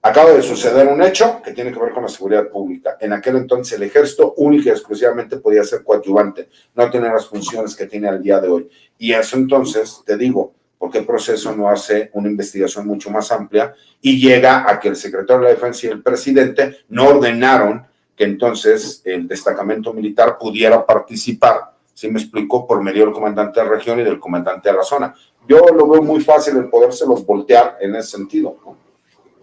Acaba de suceder un hecho que tiene que ver con la seguridad pública. En aquel entonces el ejército única y exclusivamente podía ser coadyuvante, no tener las funciones que tiene al día de hoy. Y eso entonces, te digo, ¿por qué el Proceso no hace una investigación mucho más amplia y llega a que el secretario de la Defensa y el presidente no ordenaron que entonces el destacamento militar pudiera participar, ¿sí me explico?, por medio del comandante de región y del comandante de la zona? Yo lo veo muy fácil el podérselos voltear en ese sentido, ¿no?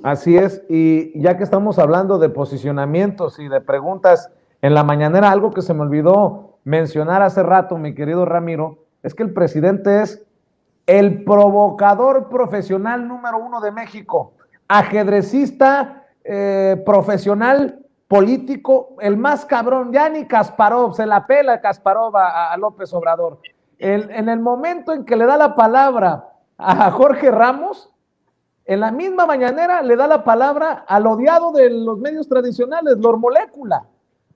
Así es, y ya que estamos hablando de posicionamientos y de preguntas en la mañanera, algo que se me olvidó mencionar hace rato, mi querido Ramiro, es que el presidente es el provocador profesional número 1 de México, ajedrecista, profesional, político, el más cabrón. Ya ni Kasparov, se la pela Kasparov a López Obrador. En el momento en que le da la palabra a Jorge Ramos, en la misma mañanera le da la palabra al odiado de los medios tradicionales, Lord Molécula.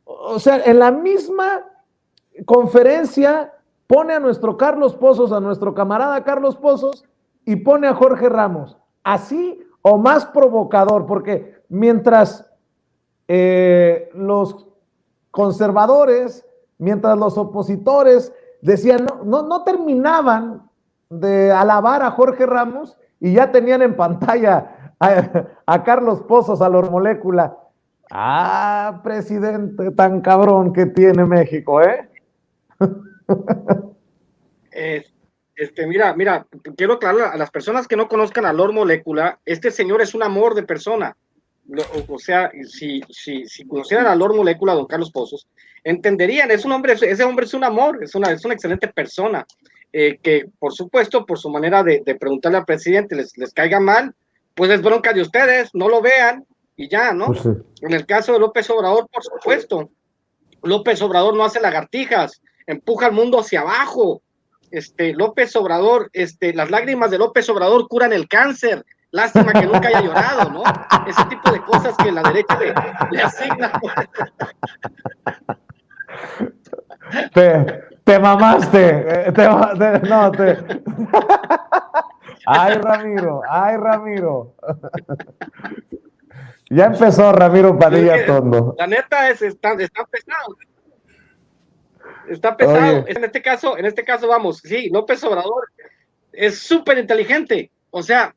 O sea, en la misma conferencia pone a nuestro Carlos Pozos, a nuestro camarada Carlos Pozos, y pone a Jorge Ramos. Así o más provocador, porque mientras los conservadores, mientras los opositores decían, no terminaban de alabar a Jorge Ramos, y ya tenían en pantalla a Carlos Pozos, a Lord Molécula. Presidente tan cabrón que tiene México, ¿eh? Mira, quiero aclarar a las personas que no conozcan a Lord Molécula, este señor es un amor de persona. O sea, si conocieran a Lord Molécula, don Carlos Pozos, entenderían, ese hombre es un amor, es una excelente persona. Que por supuesto, por su manera de preguntarle al presidente, les caiga mal, pues es bronca de ustedes, no lo vean y ya, ¿no? Pues sí. En el caso de López Obrador, por supuesto, López Obrador no hace lagartijas, empuja al mundo hacia abajo, López Obrador, las lágrimas de López Obrador curan el cáncer. Lástima que nunca haya llorado, ¿no? Ese tipo de cosas que la derecha le asigna. Te mamaste. No, Ay, Ramiro. Ya empezó Ramiro Padilla Tondo. La neta está pesado. Está pesado. Oye. En este caso, vamos, sí, López Obrador es súper inteligente. O sea,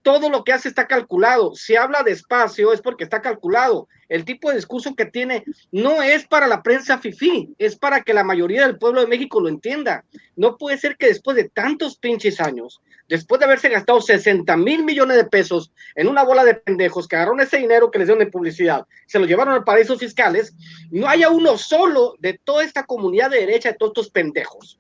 todo lo que hace está calculado. Si habla despacio es porque está calculado. El tipo de discurso que tiene no es para la prensa fifí, es para que la mayoría del pueblo de México lo entienda. No puede ser que después de tantos pinches años, después de haberse gastado 60,000 millones de pesos en una bola de pendejos que agarraron ese dinero que les dieron de publicidad, se lo llevaron a paraísos fiscales, no haya uno solo de toda esta comunidad de derecha, de todos estos pendejos,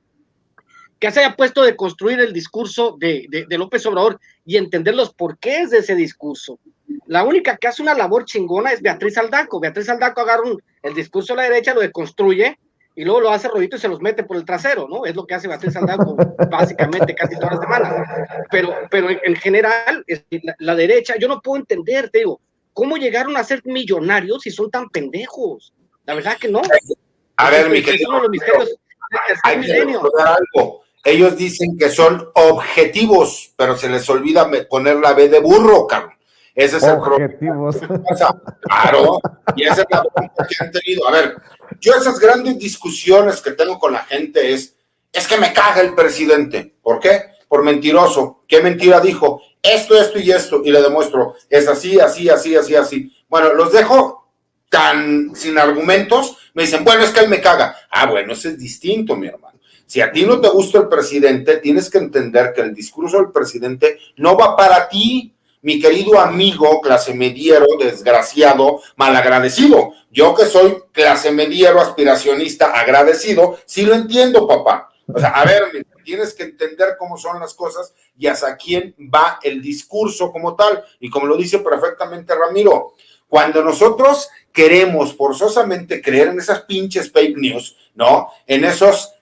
que se haya puesto de construir el discurso de López Obrador y entender los porqués de ese discurso. La única que hace una labor chingona es Beatriz Aldaco. Beatriz Aldaco agarra el discurso de la derecha, lo deconstruye y luego lo hace rodito y se los mete por el trasero, ¿no? Es lo que hace Beatriz Aldaco básicamente casi todas las semanas. Pero en general, la derecha, yo no puedo entender, te digo, ¿cómo llegaron a ser millonarios si son tan pendejos? La verdad que no. A ver, mi querido, es uno de los misterios hay que recordar algo. Ellos dicen que son objetivos, pero se les olvida poner la B de burro, cabrón. Ese es el problema. Claro, y esa es la pregunta que han tenido. A ver, yo esas grandes discusiones que tengo con la gente es que me caga el presidente. ¿Por qué? Por mentiroso. ¿Qué mentira dijo? Esto y esto, y le demuestro, es así. Bueno, los dejo tan sin argumentos, me dicen, bueno, es que él me caga. Ah, bueno, eso es distinto, mi hermano. Si a ti no te gusta el presidente, tienes que entender que el discurso del presidente no va para ti, mi querido amigo clase mediero, desgraciado, malagradecido. Yo que soy clase mediero, aspiracionista, agradecido, sí lo entiendo, papá. O sea, a ver, tienes que entender cómo son las cosas y hacia quién va el discurso como tal. Y como lo dice perfectamente Ramiro, cuando nosotros queremos forzosamente creer en esas pinches fake news, ¿no? En esos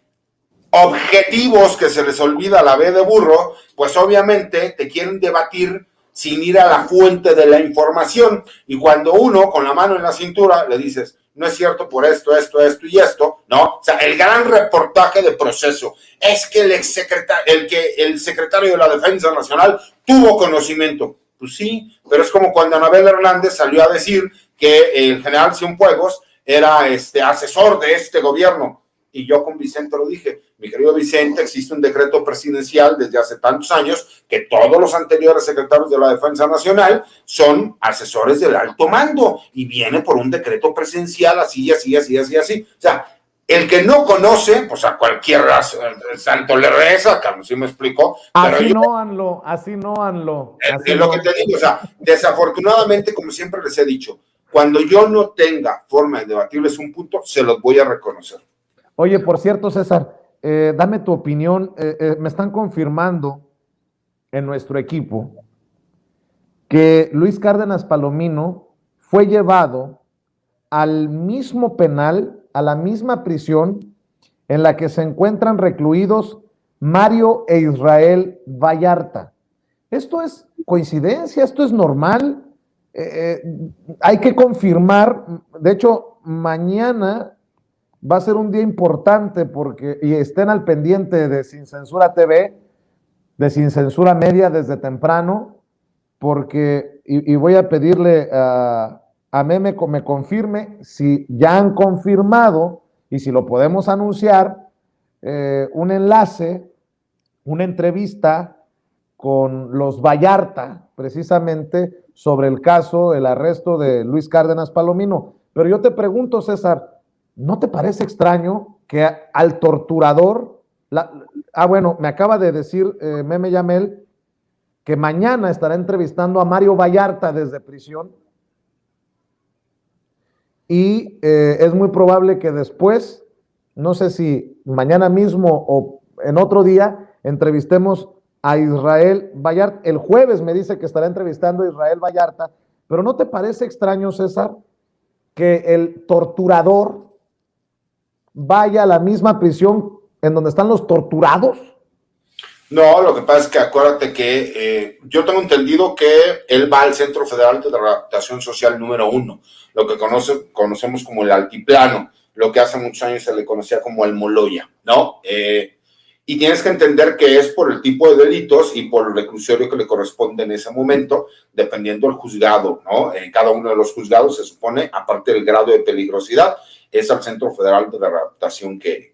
objetivos que se les olvida la B de burro, pues obviamente te quieren debatir sin ir a la fuente de la información. Y cuando uno con la mano en la cintura le dices, no es cierto por esto y esto, ¿no? O sea, el gran reportaje de Proceso es que el secretario de la Defensa Nacional tuvo conocimiento. Pues sí, pero es como cuando Anabel Hernández salió a decir que el general Cienfuegos era asesor de este gobierno. Y yo con Vicente lo dije, mi querido Vicente, existe un decreto presidencial desde hace tantos años que todos los anteriores secretarios de la Defensa Nacional son asesores del alto mando y viene por un decreto presidencial así. O sea, el que no conoce, pues a cualquier santo le reza, cabrón, ¿sí me explico? Así no, Anlo. Es lo que te digo, o sea, desafortunadamente, como siempre les he dicho, cuando yo no tenga forma de debatirles un punto, se los voy a reconocer. Oye, por cierto, César, dame tu opinión. Me están confirmando en nuestro equipo que Luis Cárdenas Palomino fue llevado al mismo penal, a la misma prisión en la que se encuentran recluidos Mario e Israel Vallarta. ¿Esto es coincidencia? ¿Esto es normal? Hay que confirmar. De hecho, mañana va a ser un día importante y estén al pendiente de Sin Censura TV, de Sin Censura Media desde temprano, porque, y voy a pedirle a Meme que me confirme si ya han confirmado y si lo podemos anunciar, un enlace, una entrevista con los Vallarta, precisamente sobre el caso, el arresto de Luis Cárdenas Palomino. Pero yo te pregunto, César, ¿no te parece extraño que al torturador, bueno, me acaba de decir Meme Yamel que mañana estará entrevistando a Mario Vallarta desde prisión y es muy probable que después, no sé si mañana mismo o en otro día, entrevistemos a Israel Vallarta? El jueves me dice que estará entrevistando a Israel Vallarta, pero ¿no te parece extraño, César, que el torturador vaya a la misma prisión en donde están los torturados? No, lo que pasa es que acuérdate que yo tengo entendido que él va al Centro Federal de Readaptación Social número 1, lo que conocemos como el altiplano, lo que hace muchos años se le conocía como el Moloya, ¿no? Y tienes que entender que es por el tipo de delitos y por el reclusorio que le corresponde en ese momento, dependiendo del juzgado, ¿no? En cada uno de los juzgados se supone, aparte del grado de peligrosidad, es al Centro Federal de Readaptación que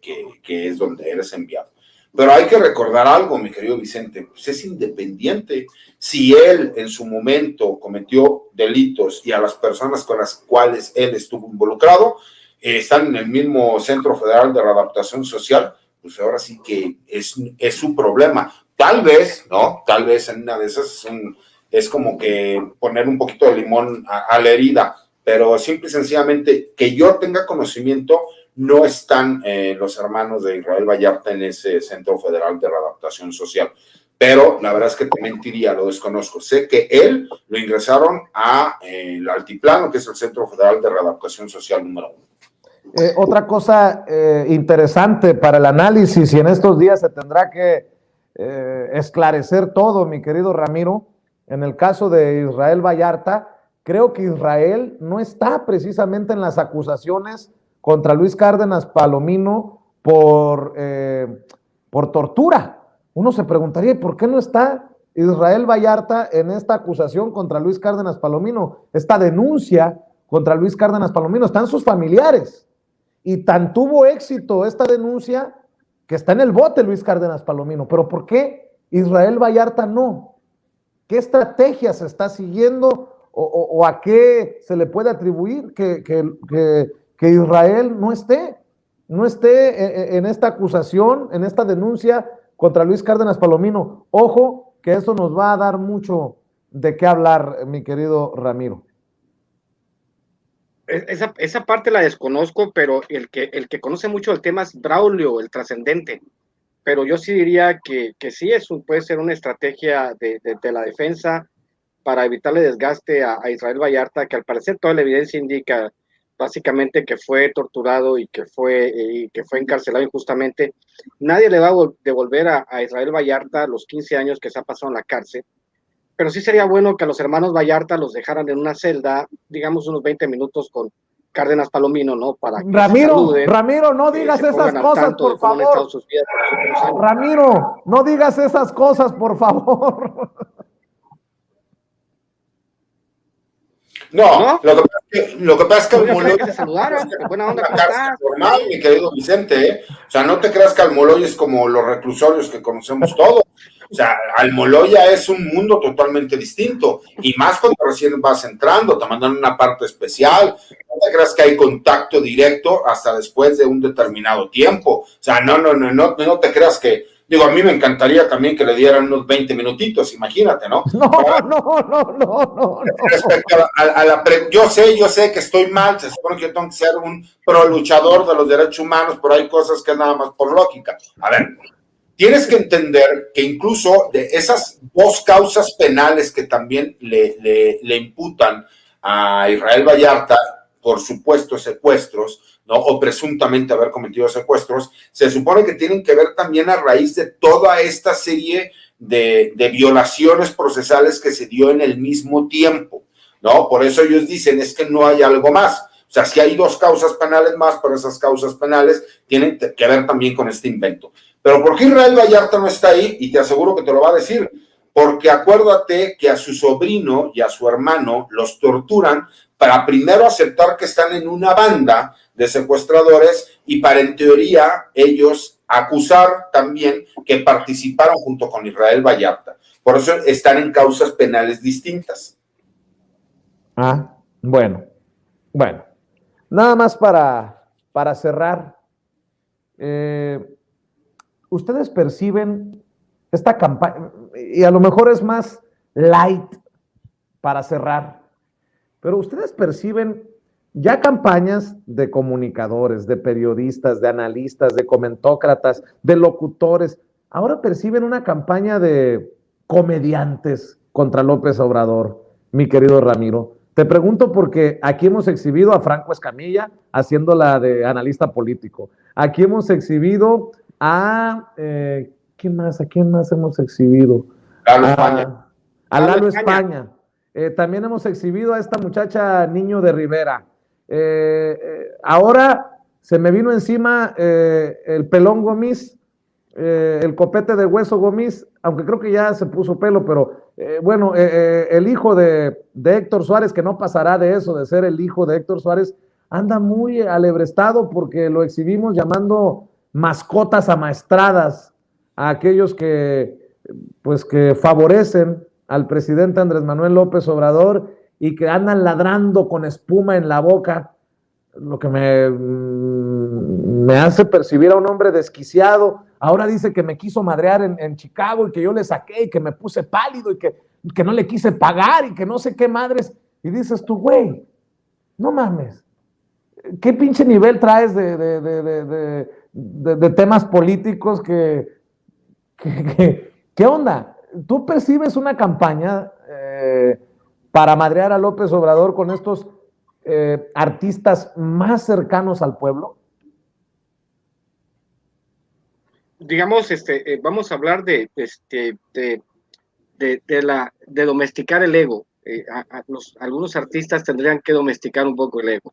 es donde eres enviado. Pero hay que recordar algo, mi querido Vicente, pues es independiente. Si él en su momento cometió delitos y a las personas con las cuales él estuvo involucrado están en el mismo Centro Federal de Readaptación Social, pues ahora sí que es su problema. Tal vez, ¿no? Tal vez en una de esas es como que poner un poquito de limón a la herida, pero simple y sencillamente que yo tenga conocimiento, no están los hermanos de Israel Vallarta en ese Centro Federal de Readaptación Social. Pero la verdad es que te mentiría, lo desconozco. Sé que él lo ingresaron a el Altiplano, que es el Centro Federal de Readaptación Social número 1. Otra cosa interesante para el análisis, y en estos días se tendrá que esclarecer todo, mi querido Ramiro, en el caso de Israel Vallarta, creo que Israel no está precisamente en las acusaciones contra Luis Cárdenas Palomino por tortura. Uno se preguntaría, ¿por qué no está Israel Vallarta en esta acusación contra Luis Cárdenas Palomino? Esta denuncia contra Luis Cárdenas Palomino, están sus familiares. Y tan tuvo éxito esta denuncia que está en el bote Luis Cárdenas Palomino. ¿Pero por qué Israel Vallarta no? ¿Qué estrategia se está siguiendo o a qué se le puede atribuir que Israel no esté en esta acusación, en esta denuncia contra Luis Cárdenas Palomino? Ojo, que eso nos va a dar mucho de qué hablar, mi querido Ramiro. Esa parte la desconozco, pero el que conoce mucho el tema es Braulio, el trascendente. Pero yo sí diría que sí, puede ser una estrategia de la defensa para evitarle desgaste a Israel Vallarta, que al parecer toda la evidencia indica básicamente que fue torturado y que fue encarcelado injustamente. Nadie le va a devolver a Israel Vallarta los 15 años que se ha pasado en la cárcel, pero sí sería bueno que a los hermanos Vallarta los dejaran en una celda, digamos unos 20 minutos con Cárdenas Palomino, ¿no? Para que Ramiro, no digas esas cosas, por favor. Ramiro, no digas esas cosas, por favor. No, lo que pasa es que Almoloy que se saludaron, buena onda, ¿cómo estás? Normal, mi querido Vicente, ¿eh? O sea, no te creas que Almoloy es como los reclusorios que conocemos todos. O sea, Almoloya es un mundo totalmente distinto, y más cuando recién vas entrando, te mandan una parte especial. No te creas que hay contacto directo hasta después de un determinado tiempo. O sea, no te creas que... Digo, a mí me encantaría también que le dieran unos 20 minutitos, imagínate, ¿no? No. Respecto yo sé que estoy mal, se supone que yo tengo que ser un pro luchador de los derechos humanos, pero hay cosas que es nada más por lógica. A ver, tienes que entender que incluso de esas dos causas penales que también le imputan a Israel Vallarta por supuestos secuestros, ¿no? O presuntamente haber cometido secuestros, se supone que tienen que ver también a raíz de toda esta serie de violaciones procesales que se dio en el mismo tiempo, ¿no? Por eso ellos dicen, es que no hay algo más. O sea, sí hay dos causas penales más, pero esas causas penales tienen que ver también con este invento. Pero ¿por qué Israel Vallarta no está ahí? Y te aseguro que te lo va a decir. Porque acuérdate que a su sobrino y a su hermano los torturan para primero aceptar que están en una banda de secuestradores y para, en teoría, ellos acusar también que participaron junto con Israel Vallarta. Por eso están en causas penales distintas. Bueno. Nada más para cerrar. Ustedes perciben esta campaña, y a lo mejor es más light para cerrar, pero ustedes perciben ya campañas de comunicadores, de periodistas, de analistas, de comentócratas, de locutores. Ahora perciben una campaña de comediantes contra López Obrador, mi querido Ramiro. Te pregunto porque aquí hemos exhibido a Franco Escamilla haciéndola de analista político. Aquí hemos exhibido a ¿A quién más hemos exhibido? Lalo España. A Lalo España. También hemos exhibido a esta muchacha Niño de Rivera. Ahora se me vino encima el Pelón Gomis, el Copete de Hueso Gomis, aunque creo que ya se puso pelo, pero bueno, el hijo de Héctor Suárez, que no pasará de eso, de ser el hijo de Héctor Suárez, anda muy alebrestado porque lo exhibimos llamando mascotas amaestradas a aquellos que, pues, que favorecen al presidente Andrés Manuel López Obrador y que andan ladrando con espuma en la boca, lo que me hace percibir a un hombre desquiciado. Ahora dice que me quiso madrear en Chicago y que yo le saqué y que me puse pálido y que no le quise pagar y que no sé qué madres. Y dices tú, güey, no mames, ¿qué pinche nivel traes de temas políticos ¿qué onda? ¿Tú percibes una campaña para madrear a López Obrador con estos artistas más cercanos al pueblo? Digamos, vamos a hablar de domesticar el ego. Algunos artistas tendrían que domesticar un poco el ego.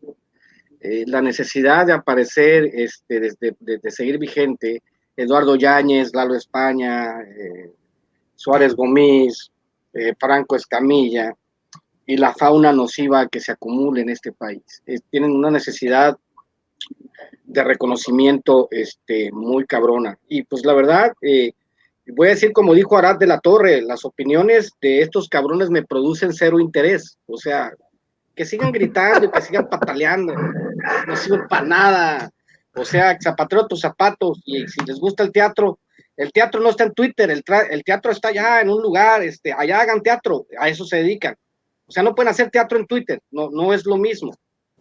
La necesidad de aparecer, de seguir vigente, Eduardo Yáñez, Lalo España, Suárez Gomis, Franco Escamilla, y la fauna nociva que se acumula en este país. Tienen una necesidad de reconocimiento muy cabrona. Y pues la verdad, voy a decir como dijo Arad de la Torre, las opiniones de estos cabrones me producen cero interés. O sea, que sigan gritando, que sigan pataleando, no sirve para nada. O sea, zapatero tus zapatos, y si les gusta el teatro no está en Twitter, el teatro está allá en un lugar, allá hagan teatro, a eso se dedican. O sea, no pueden hacer teatro en Twitter, no es lo mismo.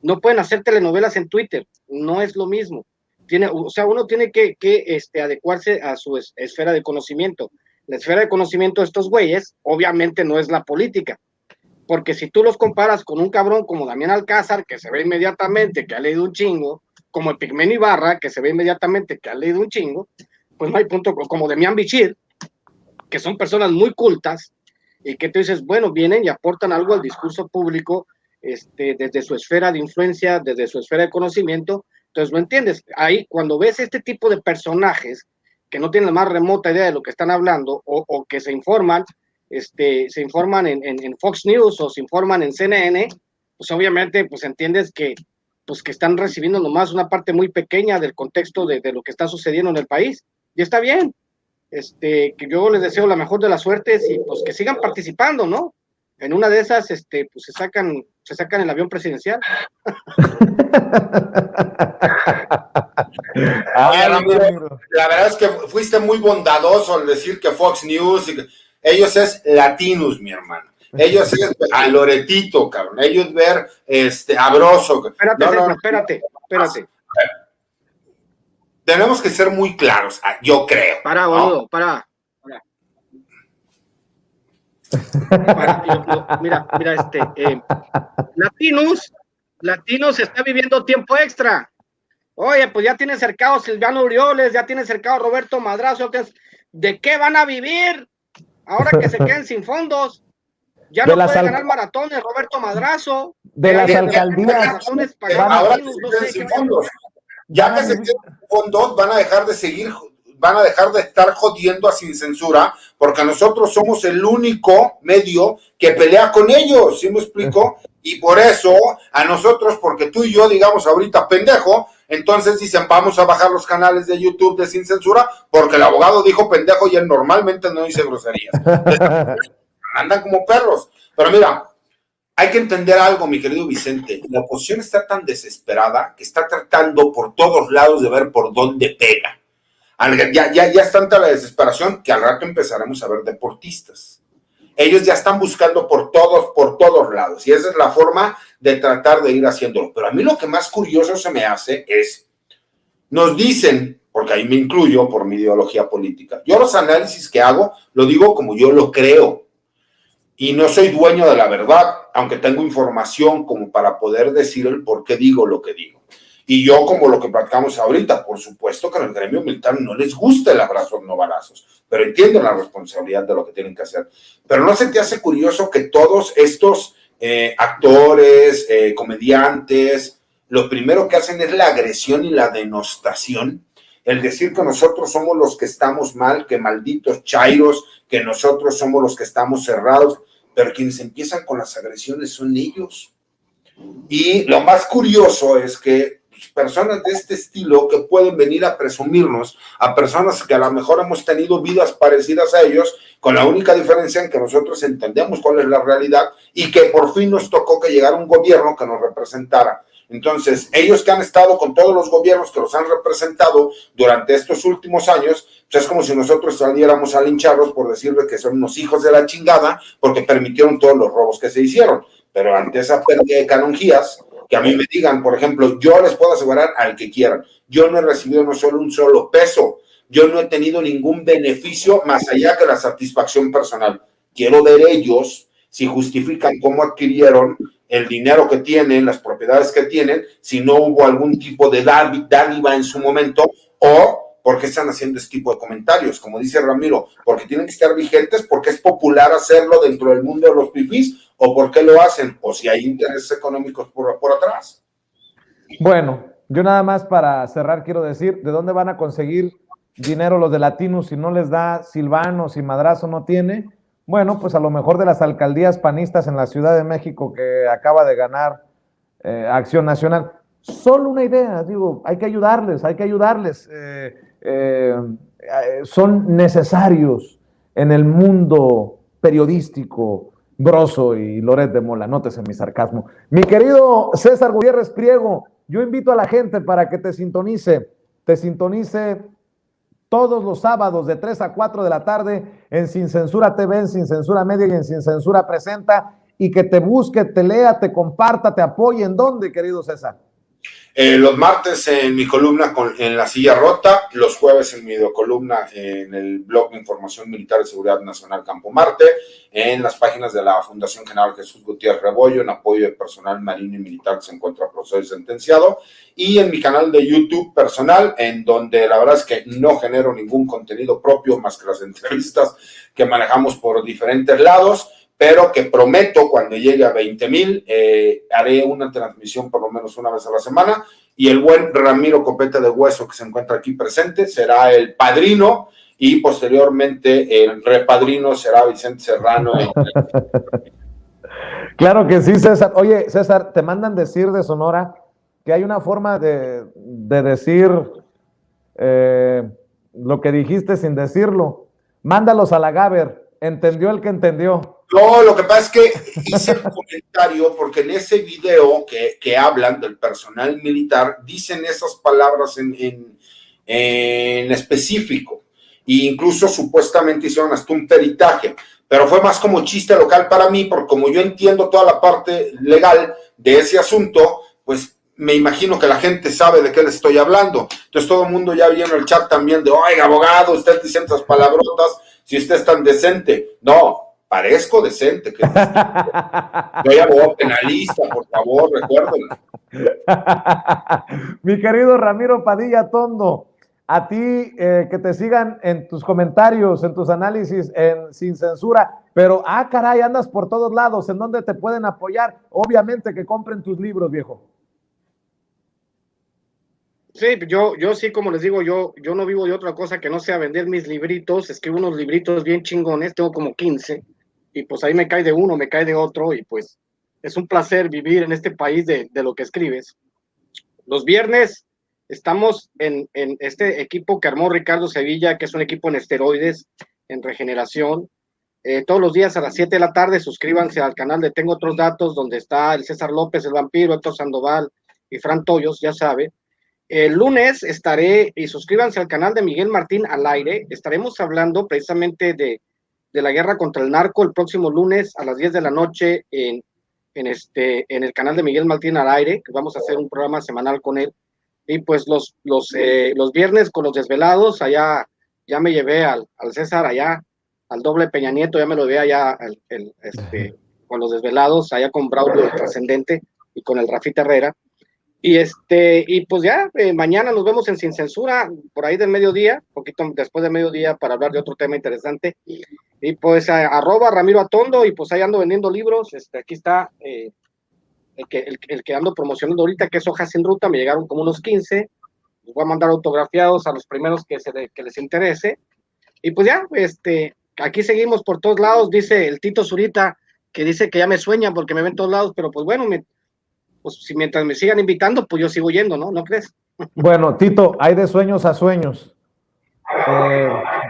No pueden hacer telenovelas en Twitter, no es lo mismo. O sea, uno tiene que adecuarse a su esfera de conocimiento. La esfera de conocimiento de estos güeyes, obviamente no es la política. Porque si tú los comparas con un cabrón como Damián Alcázar, que se ve inmediatamente que ha leído un chingo, como el Pigmeno Ibarra, que se ve inmediatamente que ha leído un chingo, pues no hay punto, como Demián Bichir, que son personas muy cultas, y que tú dices, bueno, vienen y aportan algo al discurso público, desde su esfera de influencia, desde su esfera de conocimiento. Entonces, ¿lo entiendes? Ahí, cuando ves este tipo de personajes que no tienen la más remota idea de lo que están hablando, o que se informan en Fox News o se informan en CNN, pues obviamente pues entiendes que están recibiendo nomás una parte muy pequeña del contexto de lo que está sucediendo en el país, y está bien. Que yo les deseo la mejor de las suertes y pues que sigan participando, ¿no? En una de esas, pues se sacan el avión presidencial. La verdad es que fuiste muy bondadoso al decir que Fox News, ellos es Latinos, mi hermano. Ellos es a Loretito, cabrón. Ellos ver a Broso. Espérate. Tenemos que ser muy claros, yo creo. Para, boludo, ¿no? Para. Mira, Latinos está viviendo tiempo extra. Oye, pues ya tiene cercado Silvano Urioles, ya tiene cercado Roberto Madrazo. ¿De qué van a vivir ahora que se queden sin fondos? Ya no puede ganar maratones Roberto Madrazo. De las alcaldías. Ahora que se queden sin fondos. Ya que se queden sin fondos, van a dejar de estar jodiendo a Sin Censura, porque nosotros somos el único medio que pelea con ellos, ¿sí me explico? Y por eso, a nosotros, porque tú y yo digamos ahorita pendejo, entonces dicen vamos a bajar los canales de YouTube de Sin Censura, porque el abogado dijo pendejo y él normalmente no dice groserías. Andan como perros. Pero mira, hay que entender algo, mi querido Vicente. La oposición está tan desesperada que está tratando por todos lados de ver por dónde pega. Ya es tanta la desesperación que al rato empezaremos a ver deportistas. Ellos ya están buscando por todos lados, y esa es la forma de tratar de ir haciéndolo. Pero a mí lo que más curioso se me hace es, nos dicen, porque ahí me incluyo por mi ideología política, yo los análisis que hago, lo digo como yo lo creo, y no soy dueño de la verdad, aunque tengo información como para poder decir el por qué digo lo que digo. Y yo, como lo que platicamos ahorita, por supuesto que en el gremio militar no les gusta el abrazo no balazos, pero entienden la responsabilidad de lo que tienen que hacer. Pero ¿no se te hace curioso que todos estos actores, comediantes, lo primero que hacen es la agresión y la denostación? El decir que nosotros somos los que estamos mal, que malditos chairos, que nosotros somos los que estamos cerrados, pero quienes empiezan con las agresiones son ellos. Y lo más curioso es que personas de este estilo que pueden venir a presumirnos a personas que a lo mejor hemos tenido vidas parecidas a ellos, con la única diferencia en que nosotros entendemos cuál es la realidad y que por fin nos tocó que llegara un gobierno que nos representara. Entonces, ellos que han estado con todos los gobiernos que los han representado durante estos últimos años, pues es como si nosotros saliéramos a lincharlos por decirles que son unos hijos de la chingada porque permitieron todos los robos que se hicieron. Pero ante esa pérdida de canonjías, que a mí me digan, por ejemplo, yo les puedo asegurar al que quieran, yo no he recibido no solo un solo peso, yo no he tenido ningún beneficio más allá que la satisfacción personal. Quiero ver ellos si justifican cómo adquirieron el dinero que tienen, las propiedades que tienen, si no hubo algún tipo de dádiva en su momento, o por qué están haciendo este tipo de comentarios, como dice Ramiro, porque tienen que estar vigentes, porque es popular hacerlo dentro del mundo de los fifís, o por qué lo hacen, o si hay intereses económicos por atrás. Bueno, yo nada más para cerrar quiero decir, ¿de dónde van a conseguir dinero los de Latinus si no les da Silvano, si Madrazo no tiene? Bueno, pues a lo mejor de las alcaldías panistas en la Ciudad de México que acaba de ganar Acción Nacional. Solo una idea, digo, hay que ayudarles, son necesarios en el mundo periodístico. Broso y Loret de Mola, nótese mi sarcasmo. Mi querido César Gutiérrez Priego, yo invito a la gente para que te sintonice todos los sábados de 3 a 4 de la tarde en Sin Censura TV, en Sin Censura Media y en Sin Censura Presenta, y que te busque, te lea, te comparta, te apoye. ¿En dónde, querido César? Los martes en mi columna en La Silla Rota, los jueves en mi videocolumna en el blog de Información Militar y Seguridad Nacional Campo Marte, en las páginas de la Fundación General Jesús Gutiérrez Rebollo, en apoyo de personal marino y militar que se encuentra procesado y sentenciado, y en mi canal de YouTube personal, en donde la verdad es que no genero ningún contenido propio más que las entrevistas que manejamos por diferentes lados, pero que prometo cuando llegue a 20,000 haré una transmisión por lo menos una vez a la semana, y el buen Ramiro Copete de Hueso, que se encuentra aquí presente, será el padrino, y posteriormente el repadrino será Vicente Serrano. Claro que sí, César. Oye, César, te mandan decir de Sonora que hay una forma de decir lo que dijiste sin decirlo. Mándalos a la Gaber. Entendió el que entendió. No, lo que pasa es que hice el comentario porque en ese video que hablan del personal militar dicen esas palabras en específico, e incluso supuestamente hicieron hasta un peritaje, pero fue más como chiste local para mí, porque como yo entiendo toda la parte legal de ese asunto, pues me imagino que la gente sabe de qué les estoy hablando. Entonces todo el mundo ya viene en el chat también de, oiga, abogado, usted dice esas palabrotas, si usted es tan decente. No, parezco decente. Que soy abogado penalista, por favor, recuérdenlo. Mi querido Ramiro Padilla Tondo, a ti que te sigan en tus comentarios, en tus análisis, Sin Censura, pero caray, andas por todos lados, ¿en dónde te pueden apoyar? Obviamente que compren tus libros, viejo. Sí, yo sí, como les digo, yo no vivo de otra cosa que no sea vender mis libritos. Escribo unos libritos bien chingones, tengo como 15, y pues ahí me cae de uno, me cae de otro, y pues es un placer vivir en este país de lo que escribes. Los viernes estamos en este equipo que armó Ricardo Sevilla, que es un equipo en esteroides, en regeneración. Todos los días a las 7 de la tarde, suscríbanse al canal de Tengo Otros Datos, donde está el César López, el Vampiro, Héctor Sandoval y Fran Toyos, ya sabe. El lunes estaré, y suscríbanse al canal de Miguel Martín al aire, estaremos hablando precisamente de la guerra contra el narco el próximo lunes a las 10 de la noche en el canal de Miguel Martín al aire, que vamos a hacer un programa semanal con él. Y pues los viernes con los desvelados, allá ya me llevé al César allá, al doble Peña Nieto, ya me lo llevé allá con los desvelados, allá con Braulio Trascendente y con el Rafita Herrera. Y pues ya, mañana nos vemos en Sin Censura, por ahí del mediodía, poquito después del mediodía, para hablar de otro tema interesante. Y pues arroba Ramiro Atondo, y pues ahí ando vendiendo libros. Aquí está el que ando promocionando ahorita, que es Hojas sin Ruta. Me llegaron como unos 15. Les voy a mandar autografiados a los primeros que les interese. Y pues ya, aquí seguimos por todos lados. Dice el Tito Zurita, que dice que ya me sueñan porque me ven todos lados, pero pues bueno, pues si mientras me sigan invitando, pues yo sigo yendo, ¿no? ¿No crees? Bueno, Tito, hay de sueños a sueños.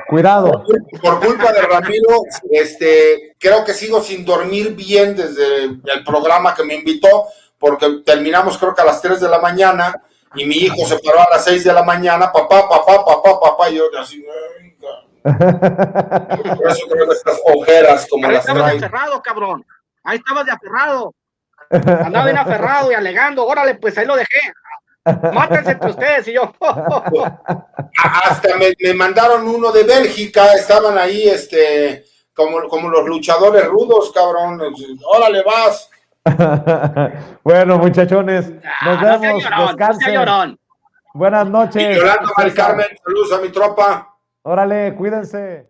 Cuidado. Por culpa de Ramiro, creo que sigo sin dormir bien desde el programa que me invitó, porque terminamos creo que a las 3 de la mañana, y mi hijo se paró a las 6 de la mañana, papá, y yo así, por eso creo que estas ojeras como las estabas traigo. de aferrado, cabrón. Ahí estabas de aferrado. Andaba bien aferrado y alegando. Órale, pues ahí lo dejé. Mátense entre ustedes y yo. Hasta me mandaron uno de Bélgica, estaban ahí, como los luchadores rudos, cabrón. Órale, vas. Bueno, muchachones, nos vemos. No sea llorón, Descansen. no sea llorón. Buenas noches. Y Yolanda Carmen, saludos a mi tropa. Órale, cuídense.